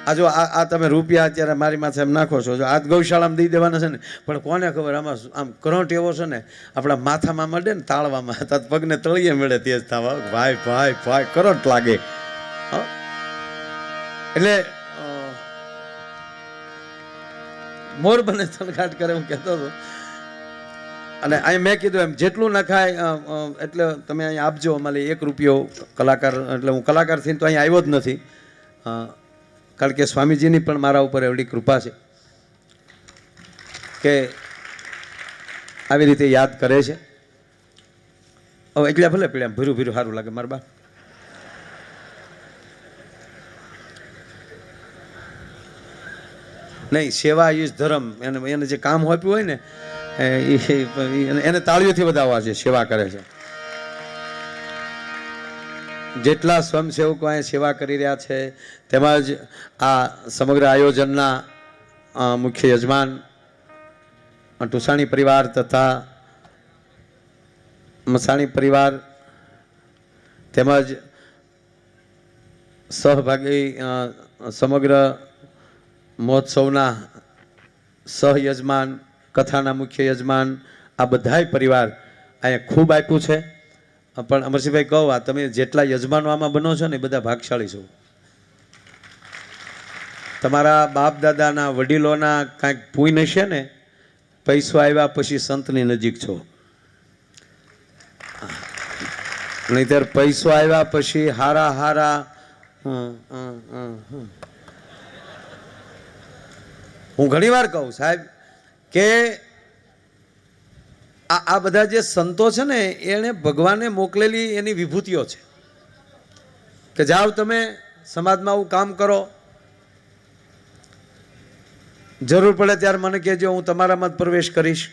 આ જો આ તમે રૂપિયા અત્યારે મારી માથે એમ નાખો છો, જો આ ગૌશાળામાં દઈ દેવાના છે ને, પણ કોને ખબર આમાં આમ કરંટ એવો છે ને આપણા માથામાં મળે ને તાળવામાં, તત પગને તળિયે મળે તેજ થવા. ભાઈ ભાઈ ભાઈ કરંટ લાગે. એટલે મોર બને થનગાટ કરે હું કહેતો હતો. અને અહીં મેં કીધું એમ જેટલું નખાય એટલે તમે અહીં આપજો. અમારે 1 રૂપિયો કલાકાર, એટલે હું કલાકાર થઈને તો અહીં આવ્યો જ નથી, કારણ કે સ્વામીજીની પણ મારા ઉપર એવડી કૃપા છે કે આવી રીતે યાદ કરે છે. હવે એટલે ભલે પીડ્યા ભીરું ભીરું સારું લાગે મારા બા. નહીં, સેવા ઇઝ ધર્મ. એને જે કામ હોપ્યું હોય ને એને તાળીઓથી વધાવવા છે. સેવા કરે છે. જેટલા સ્વયંસેવકો અહીં સેવા કરી રહ્યા છે, તેમજ આ સમગ્ર આયોજનના મુખ્ય યજમાન ટુસાણી પરિવાર તથા મસાણી પરિવાર, તેમજ સહભાગી સમગ્ર મહોત્સવના સહયજમાન, કથાના મુખ્ય યજમાન, આ બધાય પરિવાર અહીંયા ખૂબ આપ્યું છે. પણ અમરસિંહભાઈ કહો, આ તમે જેટલા યજમાનો આમાં બનો છો ને એ બધા ભાગશાળી છો. તમારા બાપ દાદાના વડીલોના કાંઈક પુણ્ય હશે ને, પૈસો આવ્યા પછી સંતની નજીક છો. નહીંતર પૈસો આવ્યા પછી હારા હારા હું ઘણી વાર કહું સાહેબ કે આ બધા જે સંતો છે ને એને ભગવાને મોકલેલી એની વિભૂતિઓ છે કે જાઓ તમે સમાજમાં આવું કામ કરો, જરૂર પડે ત્યારે મને કહેજો, હું તમારામાં જ પ્રવેશ કરીશ.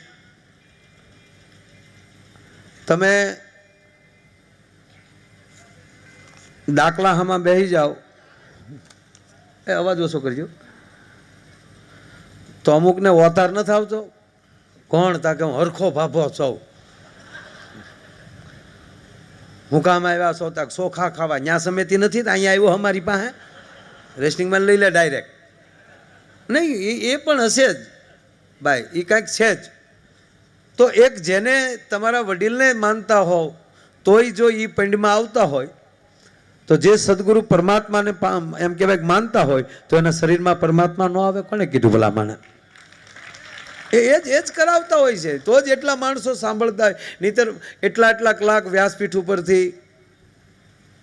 તમે દાખલામાં બેસી જાઓ, એ અવાજ ઓછો કરજો, તો અમુકને ઓતાર નથી આવતો. કોણ? તાકે હું હરખો ભાભો સૌ. હું કામ આવ્યા છો? તાક ચોખા ખાવા. ન્યા સમિતિ નથી, અહીંયા આવ્યો અમારી પાસે, રેસ્ટિંગમાં લઈ લે ડાયરેક્ટ. નહીં, એ પણ હશે જ ભાઈ, એ કાંઈક છે જ. તો એક જેને તમારા વડીલને માનતા હોવ તોય જો એ પિંડમાં આવતા હોય તો જે સદગુરુ પરમાત્માને એમ કહેવાય માનતા હોય તો એના શરીરમાં પરમાત્મા ન આવે. કોને કીધું ભલા માણે? એ જ કરાવતા હોય છે. તો જ એટલા માણસો સાંભળતા હોય. નહીતર એટલા કલાક વ્યાસપીઠ ઉપરથી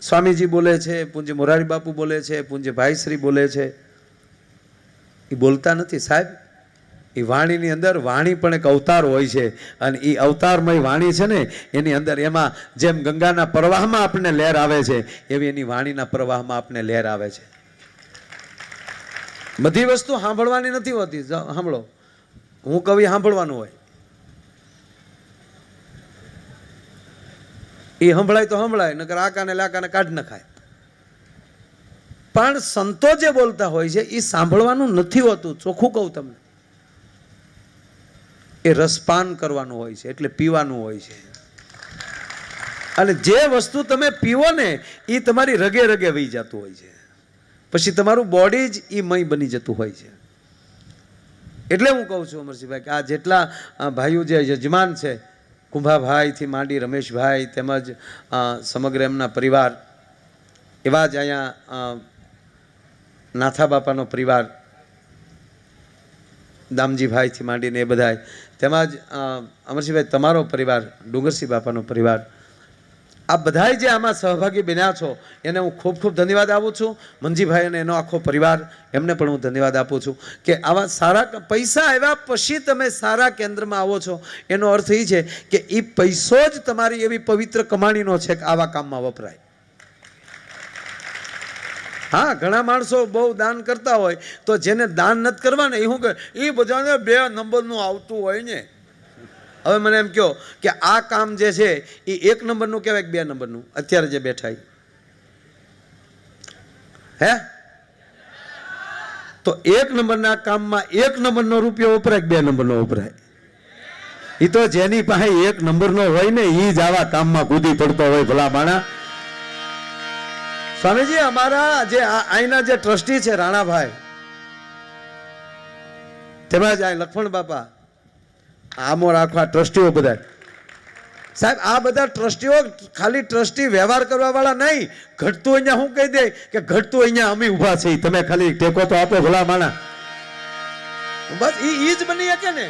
સ્વામીજી બોલે છે, પૂજ્ય મોરારી બાપુ બોલે છે, પૂજ્ય ભાઈશ્રી બોલે છે, એ બોલતા નથી સાહેબ. એ વાણીની અંદર વાણી પણ એક અવતાર હોય છે, અને એ અવતારમય વાણી છે ને એની અંદર એમાં જેમ ગંગાના પ્રવાહમાં આપણને લહેર આવે છે એવી એની વાણીના પ્રવાહમાં આપણને લહેર આવે છે. બધી વસ્તુ સાંભળવાની નથી હોતી. સાંભળો, હું કવિ સાંભળવાનું હોય, એ સંભળાય તો સંભળાય, નકર આકાને લાકાને કાઢ નખાય. પણ સંતો જે બોલતા હોય છે એ સાંભળવાનું નથી હોતું. ચોખ્ખું કહું તમને, એ રસપાન કરવાનું હોય છે, એટલે પીવાનું હોય છે. અને જે વસ્તુ તમે પીવો ને એ તમારી રગે રગે વહી જતું હોય છે. પછી તમારું બોડી જ એ મય બની જતું હોય છે. એટલે હું કહું છું અમરસિંહભાઈ કે આ જેટલા ભાઈઓ જે યજમાન છે, કુંભાભાઈથી માંડી રમેશભાઈ તેમજ સમગ્ર એમના પરિવાર, એવા જ અહીંયા નાથા બાપાનો પરિવાર, દામજીભાઈથી માંડીને એ બધાય, તેમજ અમરસિંહભાઈ તમારો પરિવાર, ડુંગરસિંહ બાપાનો પરિવાર, આ બધાય જે આમાં સહભાગી બન્યા છો એને હું ખૂબ ખૂબ ધન્યવાદ આપું છું. મંજીભાઈ અને એનો આખો પરિવાર, એમને પણ હું ધન્યવાદ આપું છું કે આવા સારા પૈસા આવ્યા પછી તમે સારા કેન્દ્રમાં આવો છો. એનો અર્થ એ છે કે એ પૈસો જ તમારી એવી પવિત્ર કમાણીનો છે કે આવા કામમાં વપરાય. હા, ઘણા માણસો બહુ દાન કરતા હોય તો જેને દાન નથી કરવાને એ શું કહે, એ બધાને 2 નંબરનું આવતું હોય ને. હવે મને એમ કહો કે આ કામ જે છે એ 1 નંબરનું કહેવાય કે 2 નંબરનું? અત્યારે જે બેઠા હે, તો 1 નંબરના કામમાં 1 નંબરનો રૂપિયો વપરાય કે 2 નંબરનો વપરાય? એ તો જેની પાસે 1 નંબરનો હોય ને એ જ આવા કામમાં કૂદી પડતો હોય. ભલા માણા સ્વામીજી, અમારા જે અહીંના જે ટ્રસ્ટી છે રાણાભાઈ, તેમજ અહીં લક્ષ્મણ બાપા, આમો રાખવા ટ્રસ્ટીઓ બધા સાહેબ, આ બધા ટ્રસ્ટીઓ ખાલી ટ્રસ્ટી વ્યવહાર કરવા વાળા નહીં. ઘટતું અહીંયા હું કહી દે કે ઘટતું અહીંયા અમે ઉભા છીએ, તમે ખાલી ટેકો તો આપો ભલા માણા. બસ એ જ બની શકે ને.